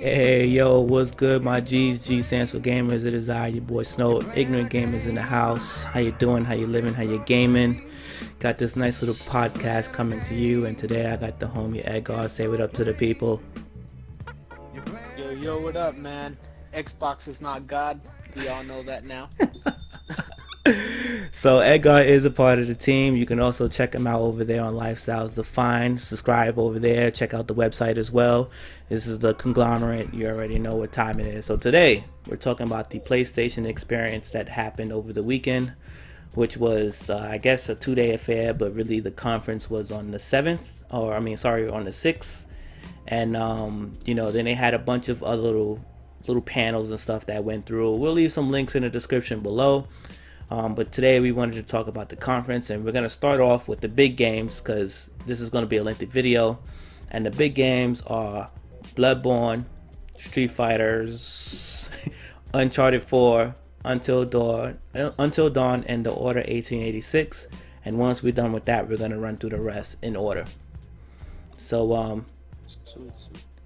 Hey, yo, what's good, my G's? G stands for Gamers. It is I, your boy Snow. Ignorant Gamers in the house. How you doing? How you living? How you gaming? Got this nice little podcast coming to you, and today I got the homie Edgar. Say what up to the people. Yo, what up, man? Xbox is not God. We all know that now. So Edgar is a part of the team. You can also check him out over there on Lifestyles Defined. Subscribe over there. Check out the website as well. This is the conglomerate. You already know what time it is. So today we're talking about the PlayStation experience that happened over the weekend, which was I guess a 2-day affair, but really the conference was on the 7th, on the 6th. And then they had a bunch of other little panels and stuff that went through. We'll leave some links in the description below. But today we wanted to talk about the conference, and we're going to start off with the big games because this is going to be a lengthy video. And the big games are Bloodborne, Street Fighters, Uncharted 4, Until Dawn, and The Order 1886. And once we're done with that, we're going to run through the rest in order. So,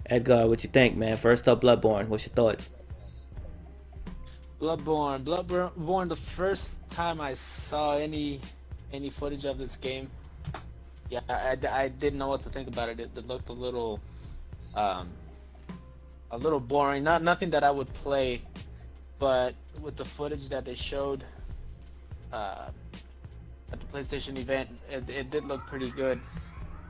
Edgar, what you think, man? First up, Bloodborne. What's your thoughts? Bloodborne. The first time I saw any footage of this game, yeah, I didn't know what to think about it. It looked a little boring. Nothing that I would play, but with the footage that they showed at the PlayStation event, it did look pretty good.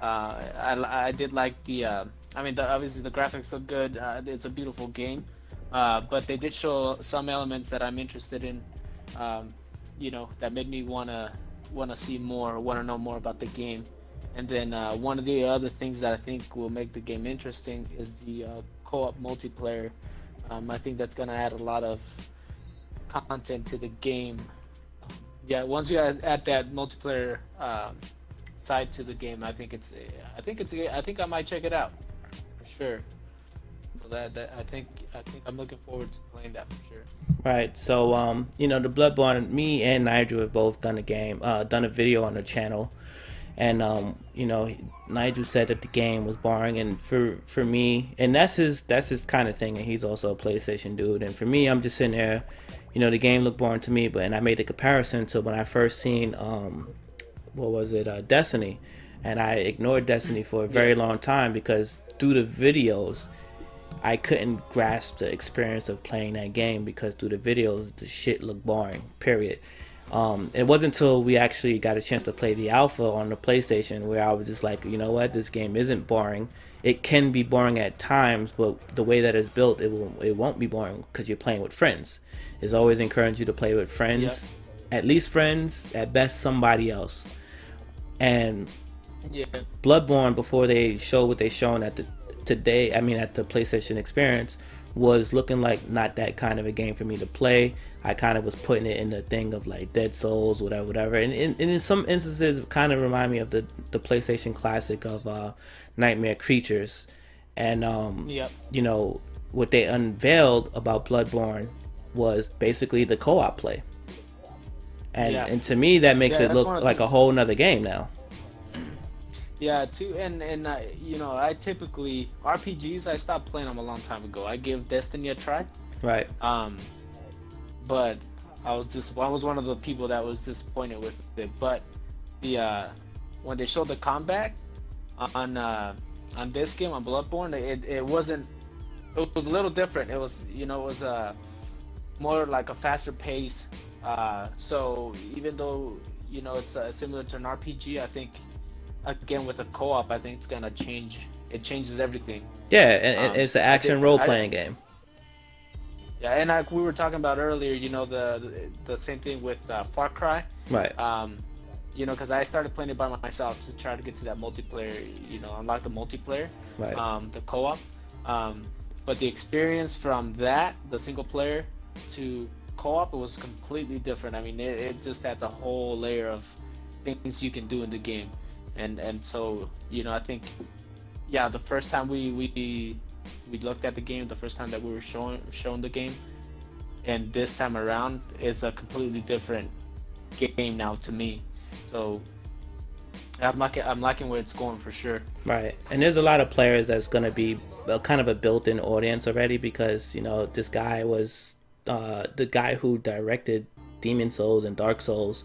I did like the. Obviously the graphics look good. It's a beautiful game. But they did show some elements that I'm interested in, that made me wanna see more, wanna know more about the game. And then one of the other things that I think will make the game interesting is the co-op multiplayer. I think that's gonna add a lot of content to the game. Yeah, once you add that multiplayer side to the game, I think I might check it out for sure. I think I'm looking forward to playing that for sure. Right. So the Bloodborne, me and Nigel have both done a video on the channel, and Nigel said that the game was boring, and for me, and that's his kind of thing, and he's also a PlayStation dude, and for me, I'm just sitting there, the game looked boring to me, and I made the comparison to when I first seen Destiny, and I ignored Destiny for a very long time because through the videos I couldn't grasp the experience of playing that game because through the videos the shit looked boring, period. It wasn't until we actually got a chance to play the alpha on the PlayStation where I was just like, you know what, this game isn't boring. It can be boring at times, but the way that it's built, it won't be boring because you're playing with friends. It's always encouraged you to play with friends, At least friends, at best somebody else. And Bloodborne, before they show what they shown at the PlayStation experience, was looking like not that kind of a game for me to play. I kind of was putting it in the thing of like Dead Souls, whatever. And in some instances, it kind of remind me of the PlayStation classic of Nightmare Creatures. And what they unveiled about Bloodborne was basically the co-op play. And to me, that makes it look like a whole nother game now. Yeah, too, and I typically RPGs, I stopped playing them a long time ago. I gave Destiny a try. Right. But I was one of the people that was disappointed with it. But when they showed the combat on this game, on Bloodborne, it was a little different. It was more like a faster pace. So even though it's similar to an RPG, I think, again, with the co-op, I think it's gonna change. It changes everything. Yeah, and it's an action role-playing game. Yeah, and like we were talking about earlier, the same thing with Far Cry. Right. Because I started playing it by myself to try to get to that multiplayer. Unlock the multiplayer. Right. The co-op. But the experience from that, the single player, to co-op, it was completely different. I mean, it just adds a whole layer of things you can do in the game. And so, I think, the first time we looked at the game, the first time that we were shown the game, and this time around is a completely different game now to me. So I'm liking where it's going for sure. Right, and there's a lot of players that's gonna be kind of a built-in audience already because this guy was the guy who directed Demon Souls and Dark Souls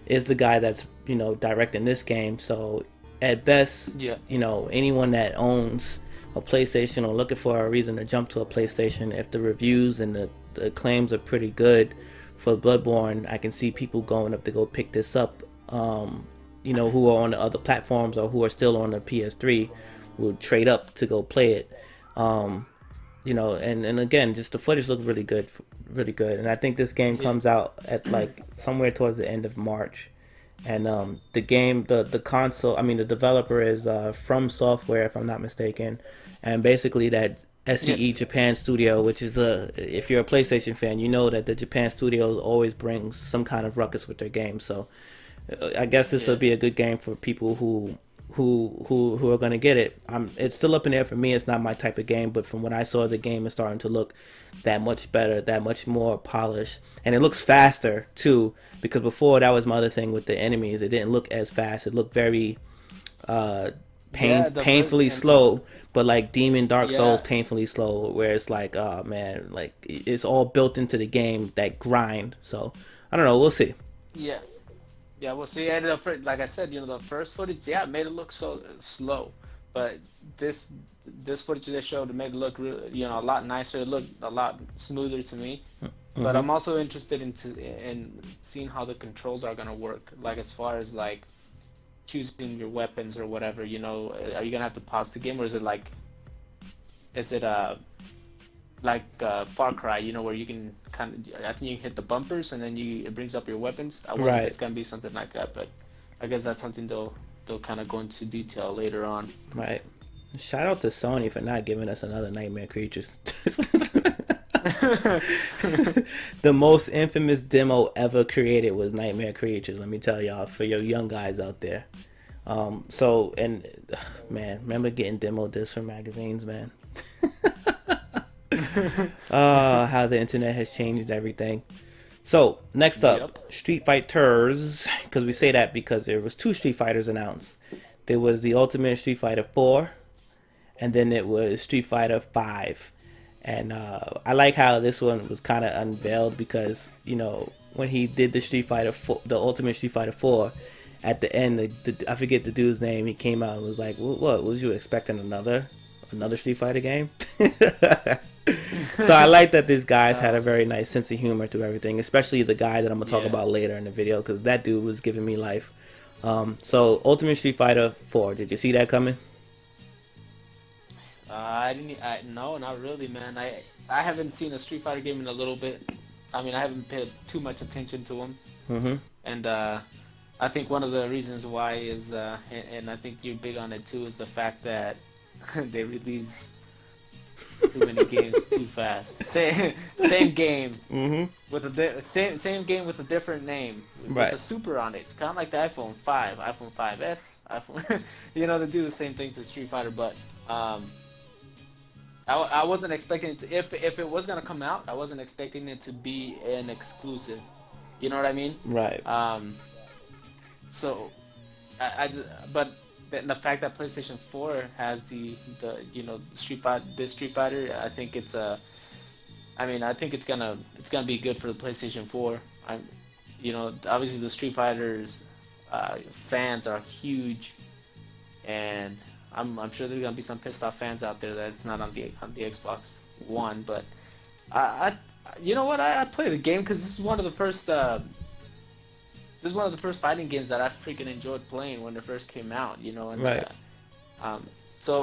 is the guy that's directing this game. So at best, Yeah. Anyone that owns a PlayStation or looking for a reason to jump to a PlayStation, if the reviews and the claims are pretty good for Bloodborne, I can see people going up to go pick this up. Who are on the other platforms or who are still on the PS3 will trade up to go play it. And again, just the footage looked really good, really good. And I think this game comes out at like somewhere towards the end of March. And the game, the console, I mean, the developer is From Software, if I'm not mistaken. And basically that SCE Japan studio, which is if you're a PlayStation fan, you know that the Japan studio always brings some kind of ruckus with their games. So I guess this will be a good game for people who are going to get it. It's still up in there for me. It's not my type of game, but from what I saw, the game is starting to look that much better, that much more polished, and it looks faster too. Because before, that was my other thing with the enemies. It didn't look as fast. It looked very painfully slow, but like Dark Souls painfully slow, where it's like, oh man, like it's all built into the game, that grind. So I don't know. We'll see. Yeah. Yeah, well, see, and like I said, the first footage, it made it look so slow, but this footage they showed, it made it look really, a lot nicer. It looked a lot smoother to me. Mm-hmm. But I'm also interested in seeing how the controls are gonna work, like as far as like choosing your weapons or whatever. Are you gonna have to pause the game, or is it like Far Cry, where you can I think you can hit the bumpers and then it brings up your weapons. I wonder if it's gonna be something like that, but I guess that's something they'll kind of go into detail later on. Right. Shout out to Sony for not giving us another Nightmare Creatures. The most infamous demo ever created was Nightmare Creatures. Let me tell y'all, for your young guys out there. Man, remember getting demo discs from magazines, man. How the internet has changed everything. So next up, Street Fighters, because we say that because there was 2 Street Fighters announced. There was the Ultimate Street Fighter 4, and then it was Street Fighter 5. And I like how this one was kind of unveiled because when he did the Street Fighter 4, the Ultimate Street Fighter 4, at the end, I forget the dude's name. He came out and was like, "What was you expecting another Street Fighter game?" So I like that these guys had a very nice sense of humor to everything, especially the guy that I'm gonna talk about later in the video, because that dude was giving me life. So Ultimate Street Fighter 4, did you see that coming? I didn't. No, not really, man. I haven't seen a Street Fighter game in a little bit. I mean, I haven't paid too much attention to them. Mm-hmm. And I think one of the reasons why is, and I think you're big on it too, is the fact that they release too many games too fast. Same game with same game with a different name, with a super on it, kind of like the iPhone 5, iPhone 5s, iPhone. They do the same thing to Street Fighter, but I wasn't expecting it to, if it was gonna come out, I wasn't expecting it to be an exclusive. You know what I mean? Right. So, but the fact that PlayStation 4 has the Street Fighter, I think it's I think it's gonna be good for the PlayStation 4. Obviously the Street Fighters fans are huge, and I'm sure there's gonna be some pissed off fans out there that it's not on the Xbox One. But I play the game because this is one of the first. This is one of the first fighting games that I freaking enjoyed playing when it first came out, and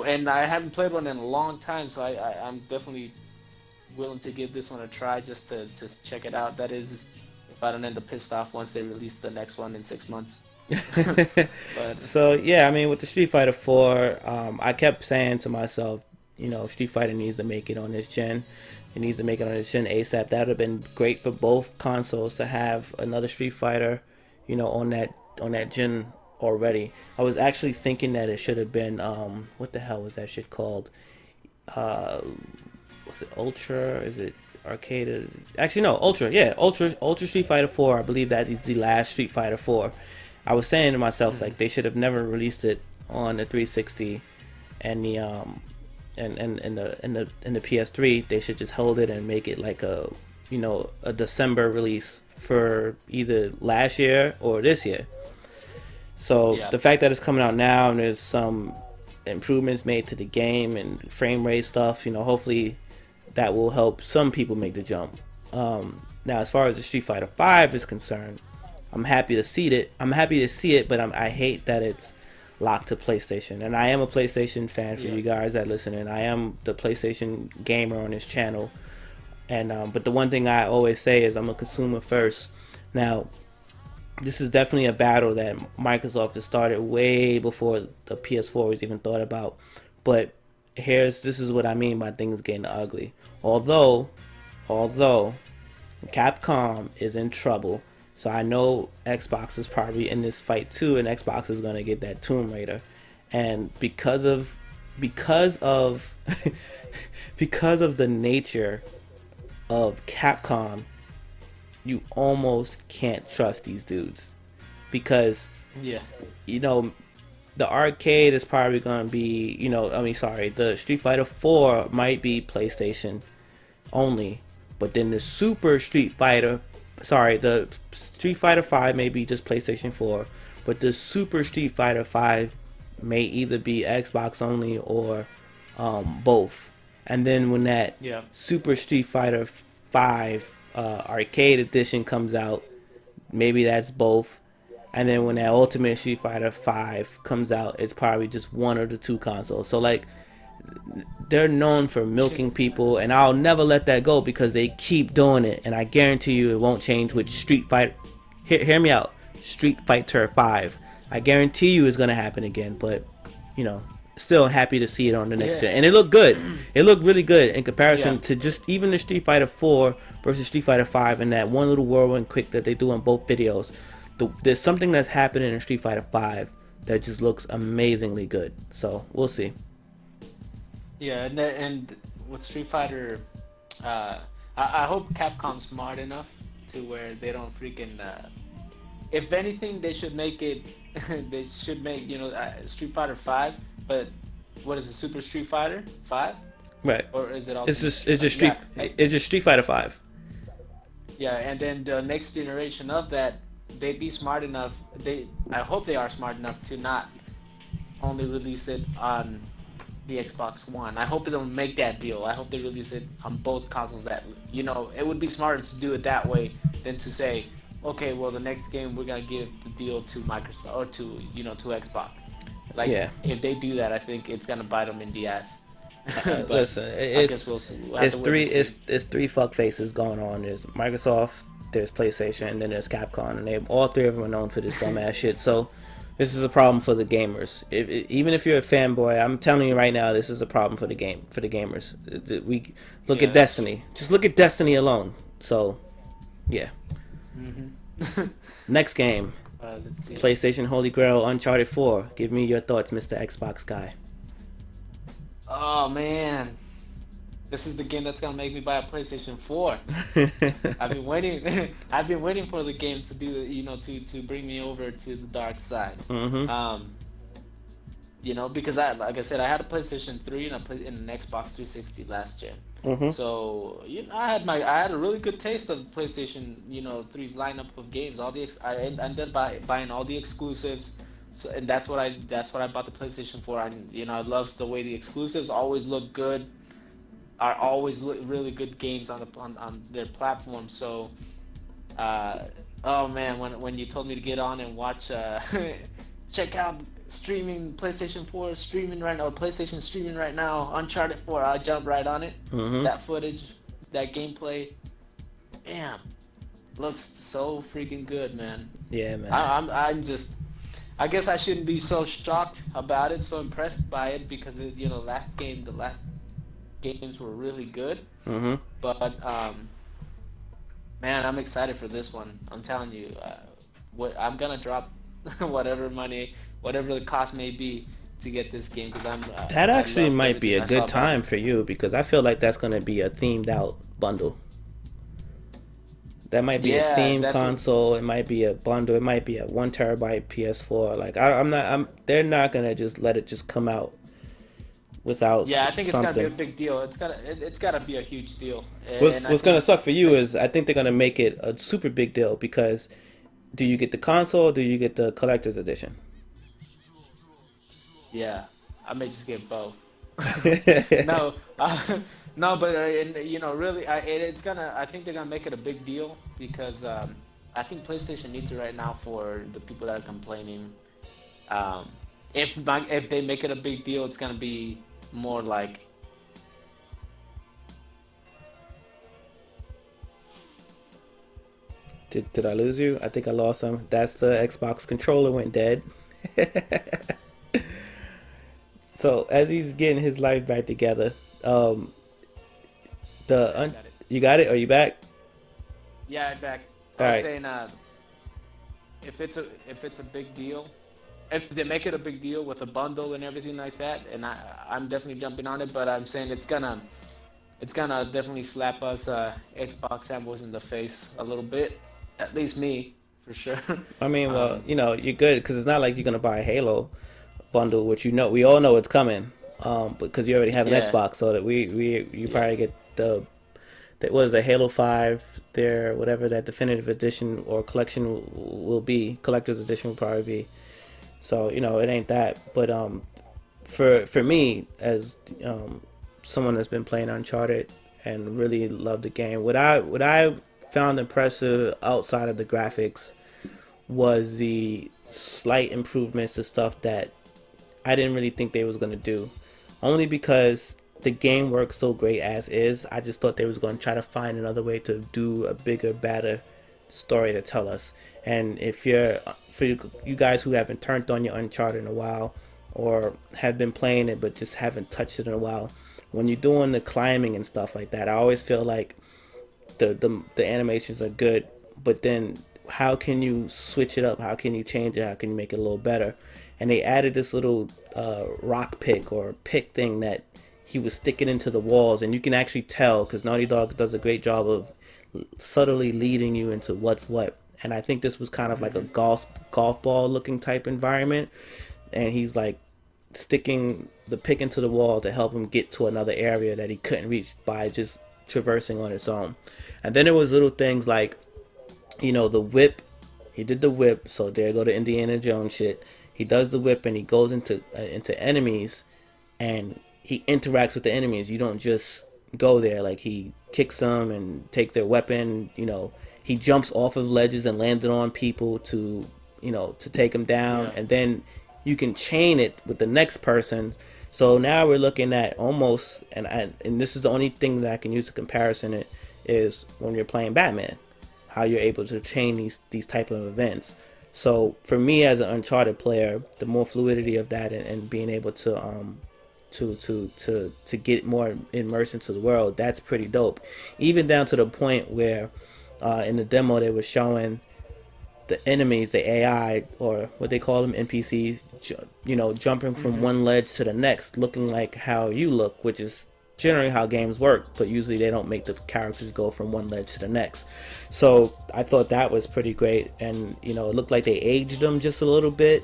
and I haven't played one in a long time, so I'm definitely willing to give this one a try just to check it out. That is, if I don't end up pissed off once they release the next one in 6 months. So yeah, I mean, with the Street Fighter 4, I kept saying to myself, Street Fighter needs to make it on this gen. It needs to make it on this gen ASAP. That would have been great for both consoles to have another Street Fighter, on that gen already. I was actually thinking that it should have been what the hell was that shit called? Was it Ultra? Is it Arcade? Actually no, Ultra. Yeah, Ultra Street Fighter 4. I believe that is the last Street Fighter 4. I was saying to myself, like, they should have never released it on the 360 and the the PS3. They should just hold it and make it like a December release for either last year or this year. So the fact that it's coming out now and there's some improvements made to the game and frame rate stuff, hopefully that will help some people make the jump. Now, as far as the Street Fighter V is concerned, I'm happy to see it, but I hate that it's locked to PlayStation. And I am a PlayStation fan for you guys that listen, and I am the PlayStation gamer on this channel. And but the one thing I always say is I'm a consumer first. Now, this is definitely a battle that Microsoft has started way before the PS4 was even thought about. But this is what I mean by things getting ugly. Although Capcom is in trouble, so I know Xbox is probably in this fight too, and Xbox is gonna get that Tomb Raider. And because of because of the nature of Capcom, you almost can't trust these dudes, because the arcade is probably gonna be the Street Fighter 4 might be PlayStation only, but then the Super Street Fighter, the Street Fighter 5 may be just PlayStation 4, but the Super Street Fighter 5 may either be Xbox only or both. And then when that Super Street Fighter 5 arcade edition comes out, maybe that's both. And then when that Ultimate Street Fighter 5 comes out, it's probably just one or the two consoles. So like, they're known for milking people, and I'll never let that go because they keep doing it, and I guarantee you it won't change with Street Fighter. Hear me out. Street Fighter 5. I guarantee you it's gonna happen again, but still happy to see it on the next gen. And it looked good. It looked really good in comparison to just even the Street Fighter 4 versus Street Fighter 5 and that one little whirlwind quick that they do in both videos. There's something that's happening in Street Fighter 5 that just looks amazingly good. So we'll see. Yeah, and with Street Fighter, I hope Capcom's smart enough to where they don't freaking. If anything, they should make it. They should make Street Fighter 5, but what is it, Super Street Fighter 5? Right. Or is it all? It's just Street Fighter 5. Yeah, and then the next generation of that, they'd be smart enough. I hope they are smart enough to not only release it on the Xbox One. I hope they don't make that deal. I hope they release it on both consoles. That it would be smarter to do it that way than to say, okay, well, the next game we're gonna give the deal to Microsoft or to to Xbox. Like, if they do that, I think it's gonna bite them in the ass. Listen, it's three fuck faces going on. There's Microsoft, there's PlayStation, and then there's Capcom, and all three of them are known for this dumbass shit. So this is a problem for the gamers. Even if you're a fanboy, I'm telling you right now, this is a problem for the gamers. We look at Destiny. Just look at Destiny alone. So, yeah. Mm-hmm. Next game, let's see. PlayStation Holy Grail Uncharted 4. Give me your thoughts, Mr. Xbox guy. Oh man, this is the game that's gonna make me buy a PlayStation 4. I've been waiting. I've been waiting for the game to do, to bring me over to the dark side. Mm-hmm. Because like I said, I had a PlayStation 3 and an Xbox 360 last gen. Mm-hmm. So I had a really good taste of PlayStation 3's lineup of games. I ended up buying all the exclusives. So, and that's what I bought the PlayStation 4. I love the way the exclusives always look good. Are always really good games on their platform. So, oh man, when you told me to get on and watch, check out streaming PlayStation 4 streaming right now, or PlayStation streaming right now, Uncharted 4, I jumped right on it. Mm-hmm. That footage, that gameplay, damn, looks so freaking good, man. Yeah, man. I guess I shouldn't be so shocked about it, so impressed by it, because the last games were really good. Mm-hmm. But man, I'm excited for this one. I'm telling you, I'm gonna drop whatever the cost may be to get this game, because that actually might be a good time for you, because I feel like that's gonna be a themed out bundle. That might be a Yeah, theme that's what. console. It might be a bundle. It might be a 1 terabyte PS4. Like I'm not. They're not gonna just let it just come out without Yeah, I think it's gotta be a something. big deal. It's gotta be a huge deal, What's and I What's gonna think suck for you like is I think they're gonna make it a super big deal because do you get the console or do you get the collector's edition? yeah, I may just get both. No, no, but and, you know, really, it's gonna. I think they're gonna make it a big deal because I think PlayStation needs it right now for the people that are complaining. Um, if they make it a big deal, it's gonna be more like Did I lose you? I think I lost him. That's the Xbox controller went dead. So as he's getting his life back together, um, yeah, I the got it. you got it? Are you back? Yeah, I'm back. All I was right. saying, if it's a big deal, if they make it a big deal with a bundle and everything like that, and I'm definitely jumping on it. But I'm saying it's gonna definitely slap us Xbox fanboys in the face a little bit, at least me for sure. I mean, well, um, you're good because it's not like you're gonna buy a Halo bundle, which we all know it's coming, because you already have an yeah, Xbox, so that you yeah, probably get the that was a Halo 5 there, whatever that definitive edition or collection will be, collector's edition will probably be. So it ain't that, but for me as someone that's been playing Uncharted and really loved the game, what I found impressive outside of the graphics was the slight improvements to stuff that I didn't really think they was gonna do, only because the game works so great as is. I just thought they was gonna try to find another way to do a bigger, better story to tell us. And if you're for you guys who haven't turned on your Uncharted in a while, or have been playing it but just haven't touched it in a while, when you're doing the climbing and stuff like that, I always feel like the animations are good, but then how can you switch it up? How can you change it? How can you make it a little better? And they added this little rock pick or pick thing that he was sticking into the walls, and you can actually tell because Naughty Dog does a great job of subtly leading you into what's what. And I think this was kind of like a hmm golf ball looking type environment, and he's like sticking the pick into the wall to help him get to another area that he couldn't reach by just traversing on its own. And then there was little things like, the whip. He did the whip, so there go the Indiana Jones shit. He does the whip and he goes into enemies, and he interacts with the enemies. You don't just go there. Like, he kicks them and takes their weapon. He jumps off of ledges and landed on people to take them down, yeah, and then you can chain it with the next person. So now we're looking at almost, and this is the only thing that I can use to comparison it, is when you're playing Batman, how you're able to chain these type of events. So for me as an Uncharted player, the more fluidity of that, and being able to get more immersed into the world, that's pretty dope. Even down to the point where in the demo they were showing the enemies, the AI, or what they call them, NPCs, jumping from hmm one ledge to the next, looking like how you look, which is generally how games work, but usually they don't make the characters go from one ledge to the next. So I thought that was pretty great, and it looked like they aged him just a little bit.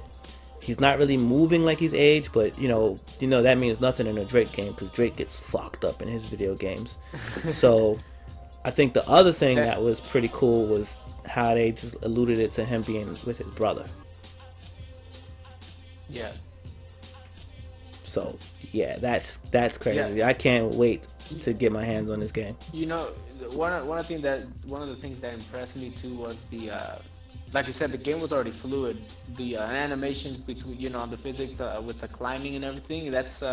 He's not really moving like he's aged, but that means nothing in a Drake game because Drake gets fucked up in his video games. So I think the other thing Eh, that was pretty cool was how they just alluded it to him being with his brother. yeah, So yeah, that's yeah. crazy. I can't wait to get my hands on this game. You know, one of the things that impressed me too was the like you said, the game was already fluid. The animations between, the physics with the climbing and everything. That's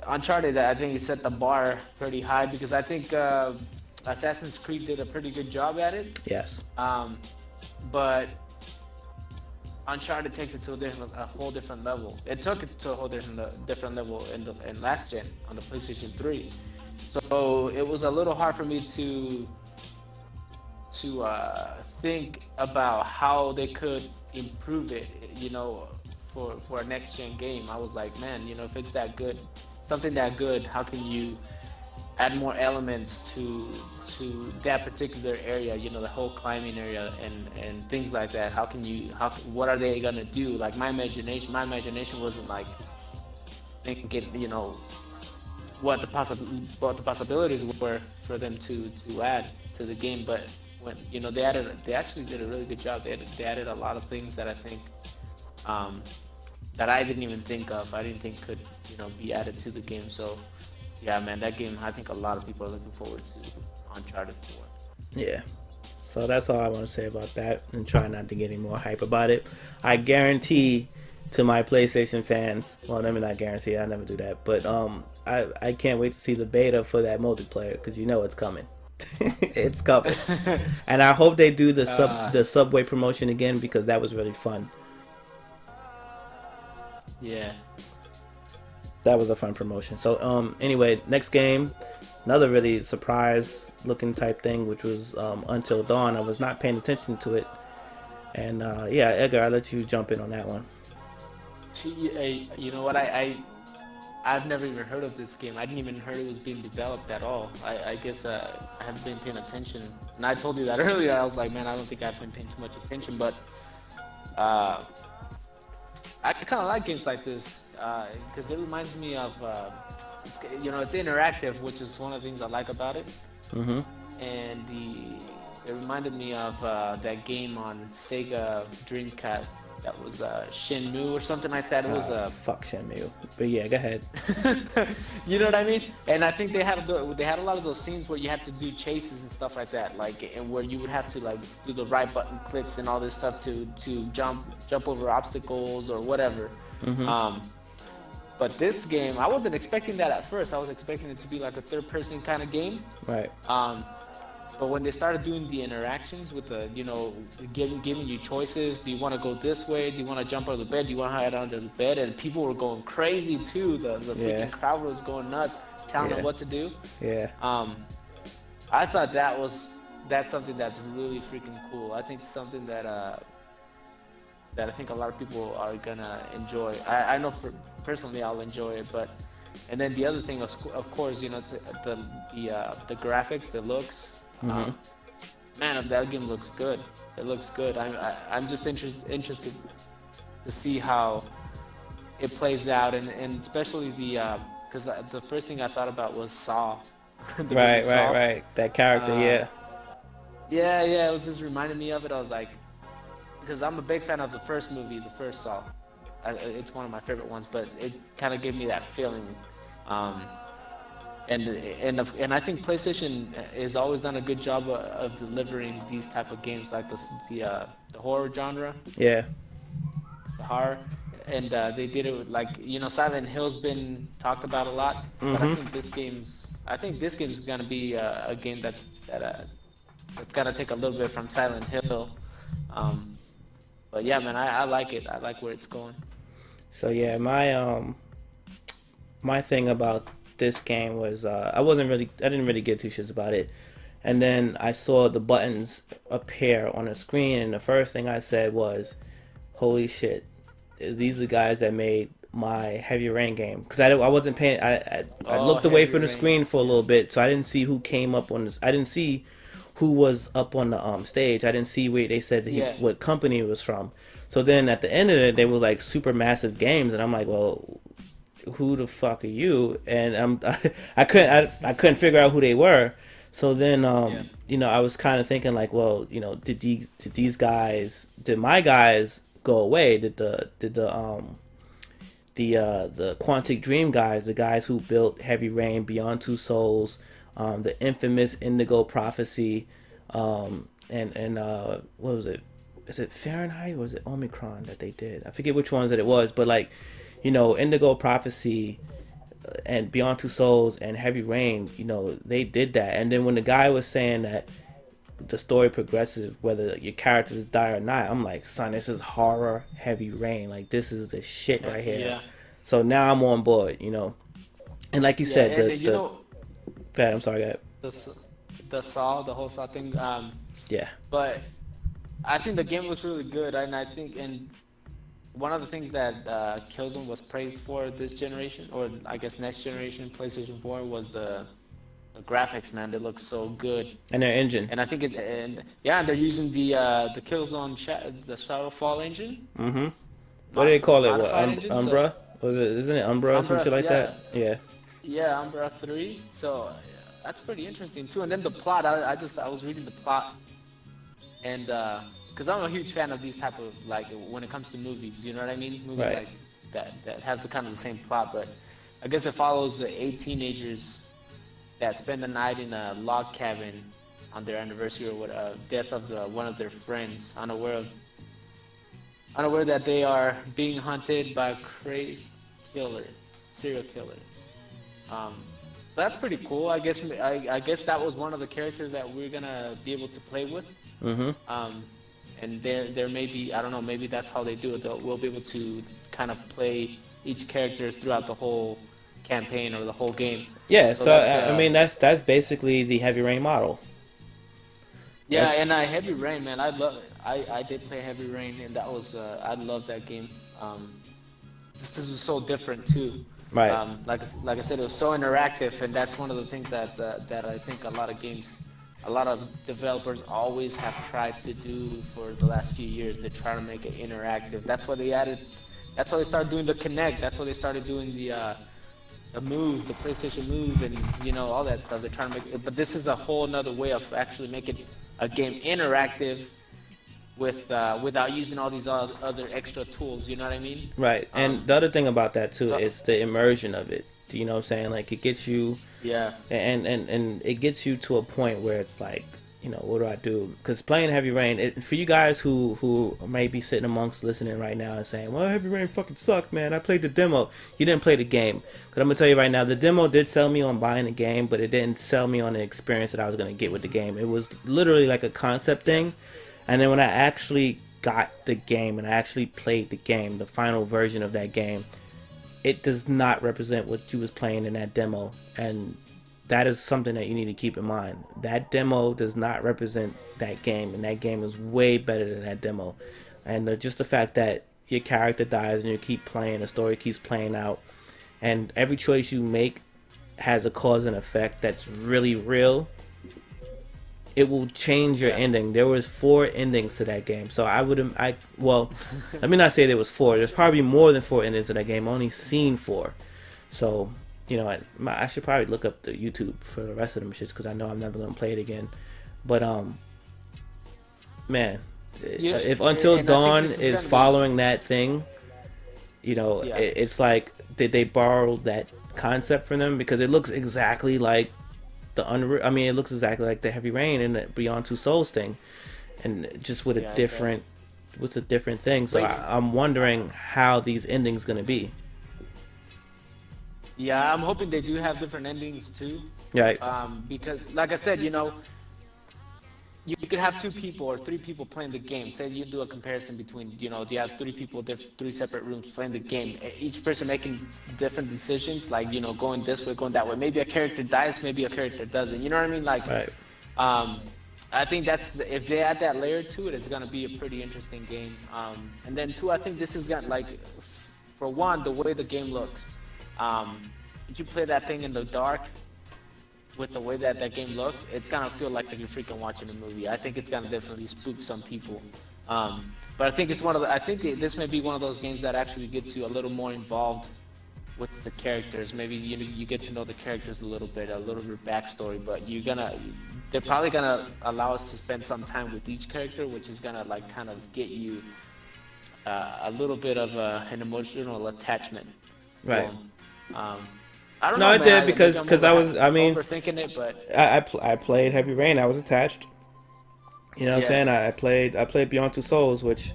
Uncharted. I think it set the bar pretty high because I think Assassin's Creed did a pretty good job at it. Yes. Um, but Uncharted takes it to a whole different level. It took it to a whole different level in last gen on the PlayStation 3. So it was a little hard for me to think about how they could improve it, for a next gen game. I was like, man, if it's that good, something that good, add more elements to that particular area, you know, the whole climbing area and things like that. What are they gonna do? Like my imagination wasn't like thinking, you know, what the possibilities were for them to add to the game. But when, you know, they actually did a really good job. They added a lot of things that I think that I didn't even think of. I didn't think could, you know, be added to the game. So yeah, man, that game, I think a lot of people are looking forward to Uncharted 4. Yeah. So that's all I want to say about that, and try not to get any more hype about it. I guarantee to my PlayStation fans, well, let me not guarantee, I never do that, but I can't wait to see the beta for that multiplayer, because you know it's coming. It's coming. And I hope they do the Subway promotion again, because that was really fun. Yeah. That was a fun promotion. So anyway, next game, another really surprise looking type thing, which was Until Dawn. I was not paying attention to it, and yeah, Edgar, I'll let you jump in on that one. You know what, I've never even heard of this game. I didn't even heard it was being developed at all. I guess I haven't been paying attention, and I told you that earlier. I was like, man, I don't think I've been paying too much attention, but I kind of like games like this. Because it reminds me of, you know, it's interactive, which is one of the things I like about it. Mm-hmm. And it reminded me of that game on Sega Dreamcast that was Shenmue or something like that. It was fuck Shenmue, but yeah, go ahead. You know what I mean? And I think they had a lot of those scenes where you had to do chases and stuff like that, like, and where you would have to like do the right button clicks and all this stuff to jump over obstacles or whatever. Mm-hmm. But this game, I wasn't expecting that at first. I was expecting it to be like a third-person kind of game. Right. But when they started doing the interactions with the, you know, giving you choices, do you want to go this way? Do you want to jump under the bed? Do you want to hide under the bed? And people were going crazy too. The freaking crowd was going nuts, telling them what to do. Yeah. I thought that's something that's really freaking cool. I think something that I think a lot of people are gonna enjoy. I know personally I'll enjoy it, but and then the other thing, of course, you know, the graphics, the looks. Mm-hmm. Man, that game looks good. It looks good. I'm just interested to see how it plays out, and especially because the first thing I thought about was Saw. Right. That character, Yeah. It was just reminding me of it. I was like, because I'm a big fan of the first movie, the first Saw. It's one of my favorite ones, but it kind of gave me that feeling. And I think PlayStation has always done a good job of delivering these type of games, like the horror genre. Yeah. The horror, and they did it with, like, you know, Silent Hill's been talked about a lot, but I think this game's gonna be a game that's gonna take a little bit from Silent Hill. But yeah, man, I like it. I like where it's going. So yeah, my thing about this game was I didn't really give two shits about it, and then I saw the buttons appear on the screen, and the first thing I said was, "Holy shit! Is these the guys that made my Heavy Rain game?" Because I wasn't paying. I looked away from the screen for a little bit, so I didn't see who came up on this. I didn't see who was up on the stage. I didn't see where they said what company it was from. So then at the end of it, they were like super massive games, and I'm like, well, who the fuck are you? And I couldn't figure out who they were. So then you know, I was kind of thinking like, well, you know, did my guys go away? Did the Quantic Dream guys, the guys who built Heavy Rain, Beyond Two Souls, the infamous Indigo Prophecy, and what was it? Is it Fahrenheit or was it Omicron that they did? I forget which ones that it was, but like, you know, Indigo Prophecy and Beyond Two Souls and Heavy Rain, you know, they did that. And then when the guy was saying that the story progresses whether your characters die or not, I'm like, son, this is horror Heavy Rain. Like, this is the shit right here. Yeah. So now I'm on board, you know. And like you said, go ahead, I'm sorry, go ahead. The whole Saw thing. Yeah. But I think the game looks really good, and I think, and one of the things that Killzone was praised for this generation, or I guess next generation PlayStation 4, was the the graphics, man, they look so good. And their engine. And I think and they're using the Killzone the Shadowfall engine. Mm-hmm. What do they call it? What, Modified engine, Umbra? Was it? Isn't it Umbra or some shit like that? Yeah. Yeah, Umbra 3. So that's pretty interesting too. And then the plot, I was reading the plot, and because I'm a huge fan of these type of, like, when it comes to movies, you know what I mean? Movies Right. like that have the kind of the same plot, but I guess it follows 8 teenagers that spend the night in a log cabin on their anniversary or death of one of their friends, unaware that they are being hunted by a crazy serial killer. So that's pretty cool. I guess that was one of the characters that we're gonna be able to play with. Mm-hmm. And there may be, I don't know, maybe that's how they do it. We'll be able to kind of play each character throughout the whole campaign or the whole game. Yeah, so I mean that's basically the Heavy Rain model. Yeah, That's... and Heavy Rain, man, I love it. I did play Heavy Rain, and that was I love that game. This was so different too. Right. Like I said, it was so interactive, and that's one of the things that I think a lot of developers always have tried to do for the last few years. They try to make it interactive. That's why they started doing the Kinect. That's why they started doing the Move, the PlayStation Move, and all that stuff. They're trying to make it, but this is a whole nother way of actually making a game interactive without using all these other extra tools. You know what I mean? Right. And the other thing about that too is the immersion of it. You know what I'm saying? Like, it gets you. Yeah. And it gets you to a point where it's like, what do I do? Because playing Heavy Rain, for you guys who may be sitting amongst listening right now and saying, well, Heavy Rain fucking sucked, man. I played the demo. You didn't play the game. Because I'm going to tell you right now, the demo did sell me on buying the game, but it didn't sell me on the experience that I was going to get with the game. It was literally like a concept thing. And then when I actually got the game and I actually played the game, the final version of that game, it does not represent what you was playing in that demo. And that is something that you need to keep in mind. That demo does not represent that game, and that game is way better than that demo. And just the fact that your character dies and you keep playing, the story keeps playing out, and every choice you make has a cause and effect that's really real. It will change your ending. There was 4 endings to that game, so well, let me not say there was 4. There's probably more than 4 endings to that game. I only seen 4, so I should probably look up the YouTube for the rest of them shits, because I know I'm never gonna play it again. But man, if Until Dawn is following that thing, it's like, did they borrow that concept from them? Because it looks exactly like it looks exactly like the Heavy Rain and the Beyond Two Souls thing, and just with a different thing. So I'm wondering how these endings gonna be. Yeah, I'm hoping they do have different endings too. Right. Because, like I said, you could have 2 people or 3 people playing the game. Say you do a comparison between, you have 3 people, 3 separate rooms playing the game. Each person making different decisions, like, going this way, going that way. Maybe a character dies, maybe a character doesn't. You know what I mean? Like, right. I think if they add that layer to it, it's gonna be a pretty interesting game. And then 2, I think this is gonna, like, for one, the way the game looks. If you play that thing in the dark, with the way that game looked, it's gonna feel like you're freaking watching a movie. I think it's gonna definitely spook some people. But I think this may be one of those games that actually gets you a little more involved with the characters. Maybe you get to know the characters a little bit backstory. But they're probably gonna allow us to spend some time with each character, which is gonna kind of get you a little bit of an emotional attachment. Right. I don't know. I did because I was overthinking it, but I played Heavy Rain. I was attached. You know what I'm saying? I played Beyond Two Souls, which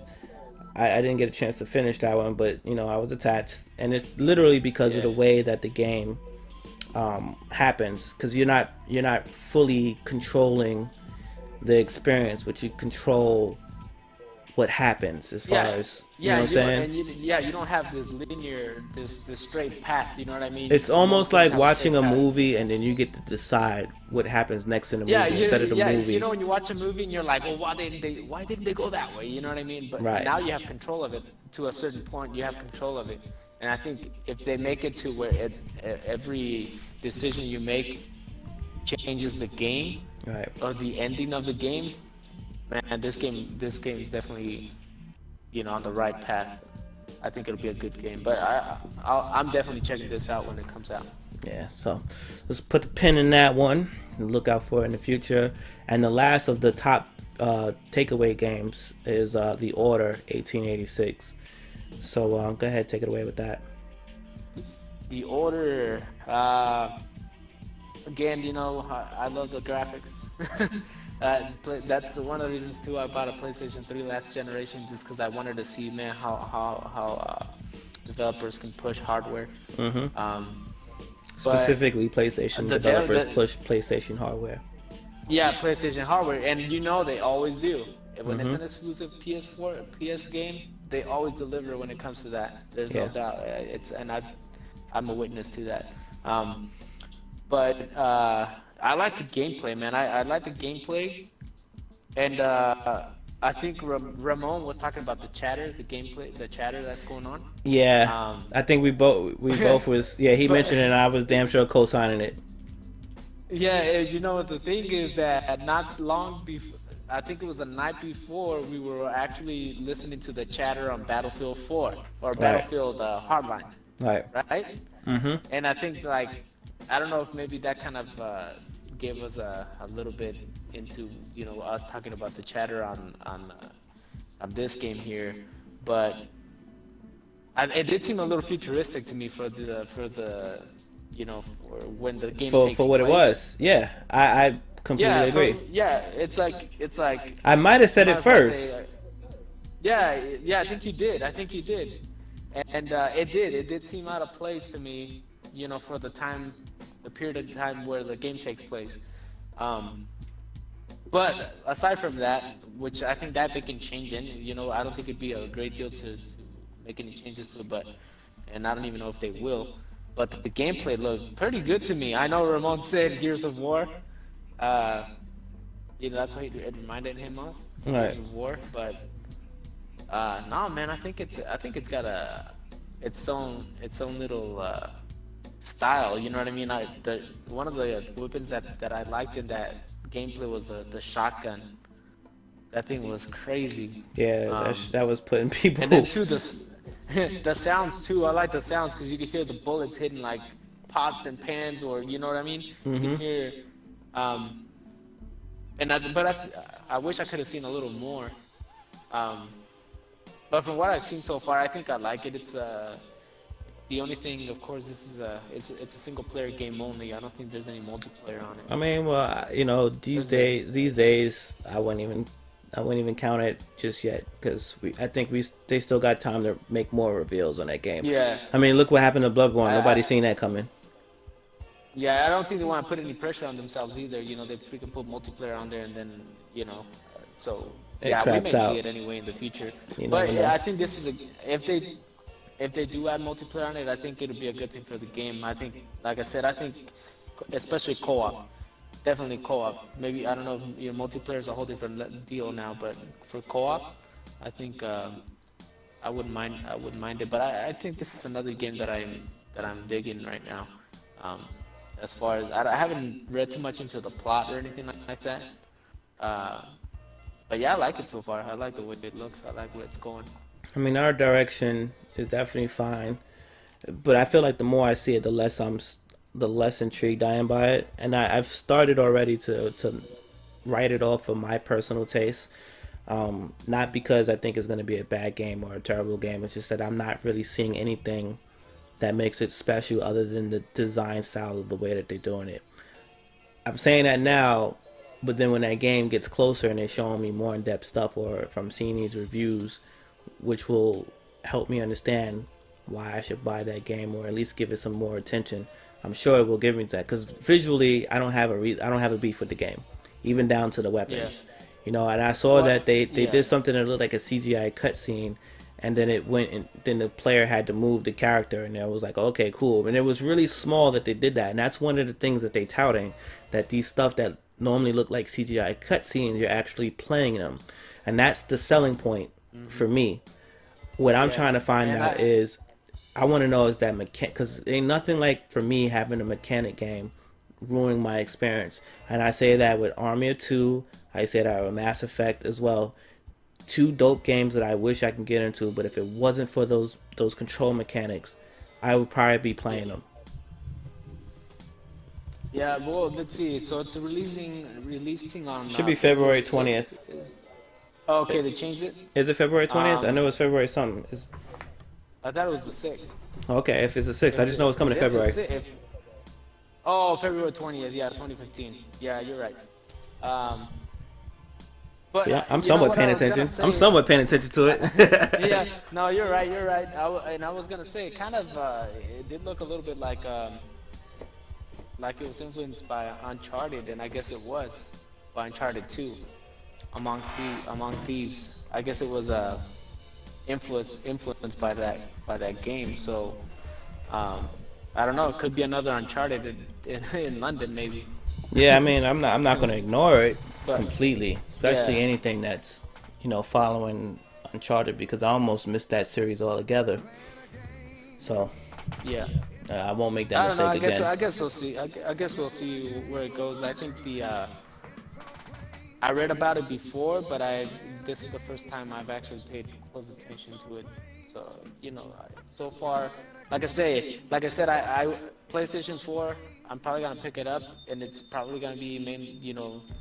I didn't get a chance to finish that one, but I was attached, and it's literally because of the way that the game happens, because you're not fully controlling the experience, but you control what happens as far as you know what I'm saying. You don't have this linear, this straight path. You know what I mean? It's almost like watching a movie, and then you get to decide what happens next in the movie instead of the movie. When you watch a movie and you're like, well, why didn't they go that way? You know what I mean? But now you have control of it to a certain point. You have control of it, and I think if they make it to where every decision you make changes the game Right. or the ending of the game, man, this game is definitely, on the right path. I think it'll be a good game, but I'm definitely checking this out when it comes out. Yeah, so let's put the pin in that one and look out for it in the future. And the last of the top takeaway games is The Order 1886. So go ahead, take it away with that. The Order, again, I love the graphics. That's one of the reasons too I bought a PlayStation 3 last generation, just because I wanted to see, man, how developers can push hardware. Specifically, PlayStation developers push PlayStation hardware. Yeah, PlayStation hardware, and they always do. When it's an exclusive PS4, PS game, they always deliver when it comes to that. There's no doubt. I'm a witness to that. But I like the gameplay, man. I like the gameplay, and I think Ramon was talking about the chatter, the chatter that's going on. Yeah, I think we both was. Yeah, he mentioned it, and I was damn sure co-signing it. Yeah, the thing is that not long before, I think it was the night before, we were actually listening to the chatter on Battlefield 4 or Battlefield Hardline. Right. Right. And I think I don't know if maybe that kind of gave us a little bit into us talking about the chatter on this game here, but it did seem a little futuristic to me for when the game takes for what place. It was. Yeah, I completely agree. It's like I might have said it first. I think you did. And it did seem out of place to me, for the period of time where the game takes place. But aside from that, which I think that they can change I don't think it'd be a great deal to make any changes to it, and I don't even know if they will. But the gameplay looked pretty good to me. I know Ramon said Gears of War. That's what it reminded him of. Gears of War, but no, man, I think it's got its own little style. You know what I mean? One of the weapons that I liked in that gameplay was the shotgun. That thing was crazy. Yeah, that was putting people. And then too the sounds too. I like the sounds because you can hear the bullets hitting like pots and pans, or you know what I mean. You can hear. I wish I could have seen a little more. But from what I've seen so far, I think I like it. It's the only thing, of course, this is it's a single player game only. I don't think there's any multiplayer on it. I mean, well, these days, I wouldn't even count it just yet, because I think they still got time to make more reveals on that game. Yeah. I mean, look what happened to Bloodborne. Nobody's seen that coming. Yeah, I don't think they want to put any pressure on themselves either. They freaking put multiplayer on there, and then so we may see it anyway in the future. But I think this is if they do add multiplayer on it, I think it'll be a good thing for the game. I think, like I said, especially co-op. Definitely co-op. Maybe, I don't know if multiplayer is a whole different deal now, but for co-op, I think I wouldn't mind it. But I think this is another game that I'm digging right now. As far as I haven't read too much into the plot or anything like that. But yeah, I like it so far. I like the way it looks. I like where it's going. I mean, our direction is definitely fine, but I feel like the more I see it, the less intrigued I am by it, and I've started already to write it off for my personal taste. Not because I think it's going to be a bad game or a terrible game. It's just that I'm not really seeing anything that makes it special other than the design style of the way that they're doing it. I'm saying that now, but then when that game gets closer and they're showing me more in-depth stuff, or from seeing these reviews, which will help me understand why I should buy that game, or at least give it some more attention, I'm sure it will give me that. Because visually, I don't have a beef with the game, even down to the weapons. Yeah. And I saw that they did something that looked like a CGI cutscene, and then it went, and then the player had to move the character, and I was like, okay, cool. And it was really small that they did that, and that's one of the things that they touting, that these stuff that normally look like CGI cutscenes, you're actually playing them, and that's the selling point for me. What I'm trying to find out is, I want to know is that mechanic, because ain't nothing like, for me, having a mechanic game ruining my experience. And I say that with Army of 2, I say that with Mass Effect as well. 2 dope games that I wish I could get into, but if it wasn't for those control mechanics, I would probably be playing them. Yeah, well, let's see. So it's releasing on. Should be February 20th. Oh, okay, they changed it. Is it February 20th? I know it's February something. I thought it was the 6th. Okay, if it's the 6th, I just know it's coming in February. February 20th, yeah, 2015. Yeah, you're right. But see, I'm somewhat paying attention. I'm somewhat paying attention to it. Yeah, no, you're right. I was gonna say, kind of, it did look a little bit like it was influenced by Uncharted, and I guess it was by Uncharted 2, Among Thieves. I guess it was influenced by that game. So I don't know. It could be another Uncharted in London, maybe. Yeah, I mean, I'm not going to ignore it completely, especially anything that's following Uncharted, because I almost missed that series altogether. So yeah, I won't make that mistake again. I guess we'll see. I guess we'll see where it goes. I think I read about it before, but this is the first time I've actually paid close attention to it. So so far, like I said, I PlayStation 4. I'm probably gonna pick it up, and it's probably gonna be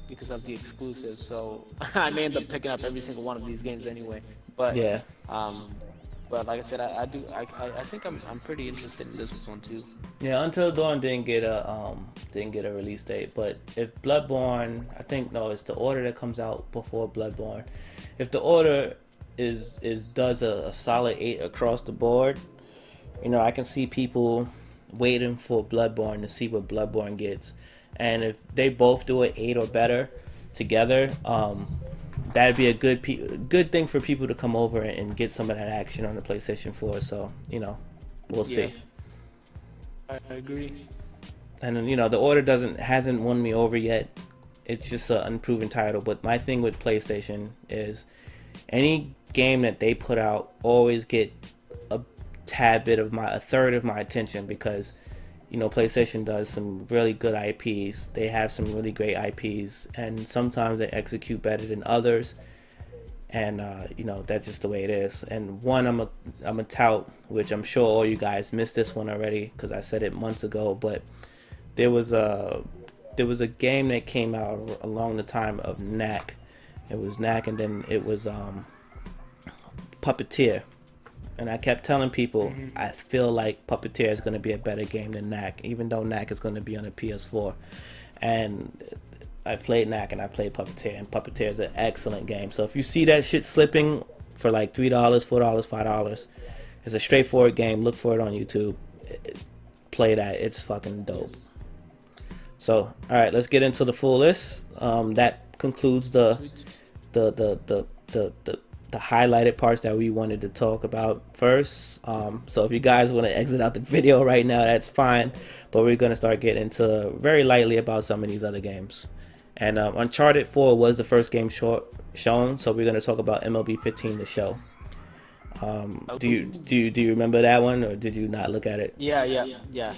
because of the exclusives. So I may end up picking up every single one of these games anyway. But yeah. But like I said, I think I'm pretty interested in this one too. Yeah, Until Dawn didn't get a release date, but if Bloodborne, I think it's the order that comes out before Bloodborne. If the order does a solid 8 across the board, I can see people waiting for Bloodborne to see what Bloodborne gets, and if they both do an 8 or better together, that'd be a good thing for people to come over and get some of that action on the PlayStation 4. So we'll see. I agree. And then the order hasn't won me over yet. It's just an unproven title. But my thing with PlayStation is any game that they put out always get a third of my attention, because PlayStation does some really good IPs. They have some really great IPs, and sometimes they execute better than others. And that's just the way it is. And one I'm a tout, which I'm sure all you guys missed this one already because I said it months ago. But there was a game that came out along the time of Knack. It was Knack, and then it was Puppeteer. And I kept telling people, I feel like Puppeteer is going to be a better game than Knack, even though Knack is going to be on a PS4. And I played Knack and I played Puppeteer, and Puppeteer is an excellent game. So if you see that shit slipping for like $3, $4, $5, it's a straightforward game. Look for it on YouTube. Play that. It's fucking dope. So, all right, let's get into the full list. That concludes the highlighted parts that we wanted to talk about first. So if you guys want to exit out the video right now, that's fine, but we're going to start getting into very lightly about some of these other games. And Uncharted 4 was the first game shown, so we're going to talk about MLB 15, the show. Do you remember that one, or did you not look at it? Yeah.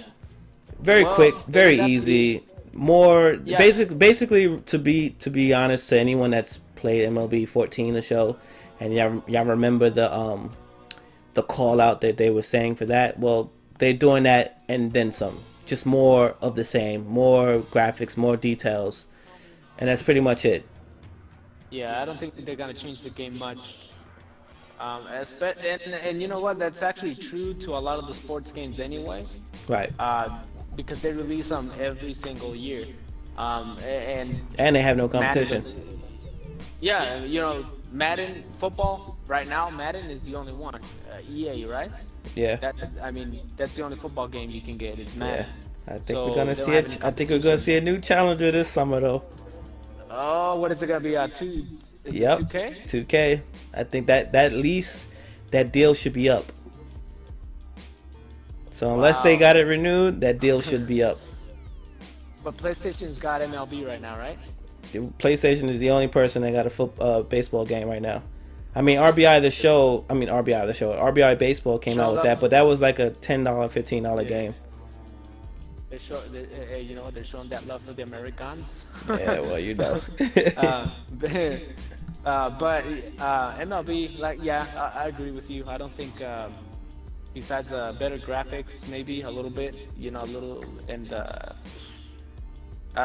Very quick, very easy. Basically, to be honest, to anyone that's played MLB 14, the show, and y'all remember the call out that they were saying for that? Well, they're doing that and then some. Just more of the same, more graphics, more details, and that's pretty much it. Yeah, I don't think they're gonna change the game much. And you know what? That's actually true to a lot of the sports games anyway. Right. Because they release them every single year. And they have no competition. Madden football right now. Madden is the only one. EA, right? Yeah. That's the only football game you can get. It's Madden. Yeah. I think we're gonna see it. I think we're gonna see a new challenger this summer, though. Oh, what is it gonna be? 2K? 2K. I think that lease, that deal should be up. So unless they got it renewed, that deal should be up. But PlayStation's got MLB right now, right? PlayStation is the only person that got a baseball game right now. RBI Baseball came out with that, but that was like a $10, $15 game. they're showing that love for the Americans. Yeah, well, you know. uh, but MLB, like, yeah, I agree with you. I don't think, besides better graphics, maybe a little bit, a little, and I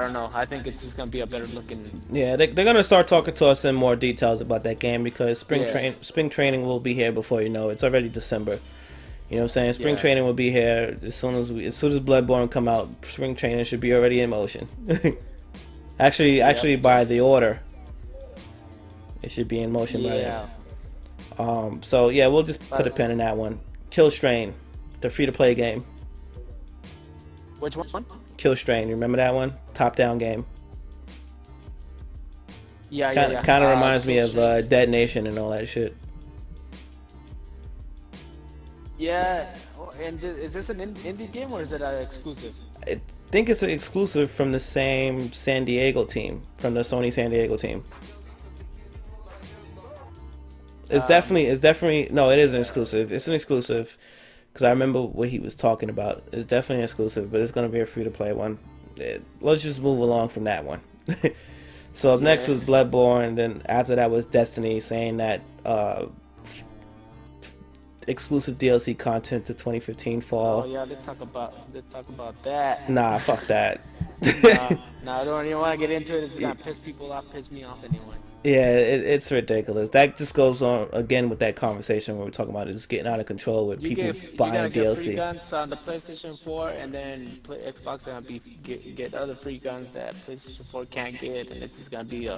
don't know. I think it's just gonna be a better looking. Yeah, they're gonna start talking to us in more details about that game because spring training will be here before you know it. It's already December. You know what I'm saying? Spring training will be here as soon as Bloodborne come out. Spring training should be already in motion. actually, by the order, it should be in motion by then. So yeah, we'll just put a pin in that one. Kill Strain, the free-to-play game. Which one? Kill Strain. Remember that one? Top-down game. Yeah. Kind of reminds me of Dead Nation and all that shit. Yeah, and is this an indie game or is it exclusive? I think it's an exclusive from the same San Diego team, from the Sony San Diego team. It's definitely no, it is an exclusive. It's an exclusive because I remember what he was talking about. It's definitely an exclusive, but it's gonna be a free to play one. Let's just move along from that one. So up next was Bloodborne, then after that was Destiny, saying that exclusive DLC content to 2015 fall. Oh yeah, let's talk about that. Nah, fuck that. Nah, I don't even want to get into it. It's gonna piss me off anyway. Yeah, it's ridiculous. That just goes on again with that conversation where we're talking about it just getting out of control with people buying DLC. You gotta get free guns on the PlayStation 4, and then Xbox gonna get other free guns that PlayStation 4 can't get, and it's just gonna be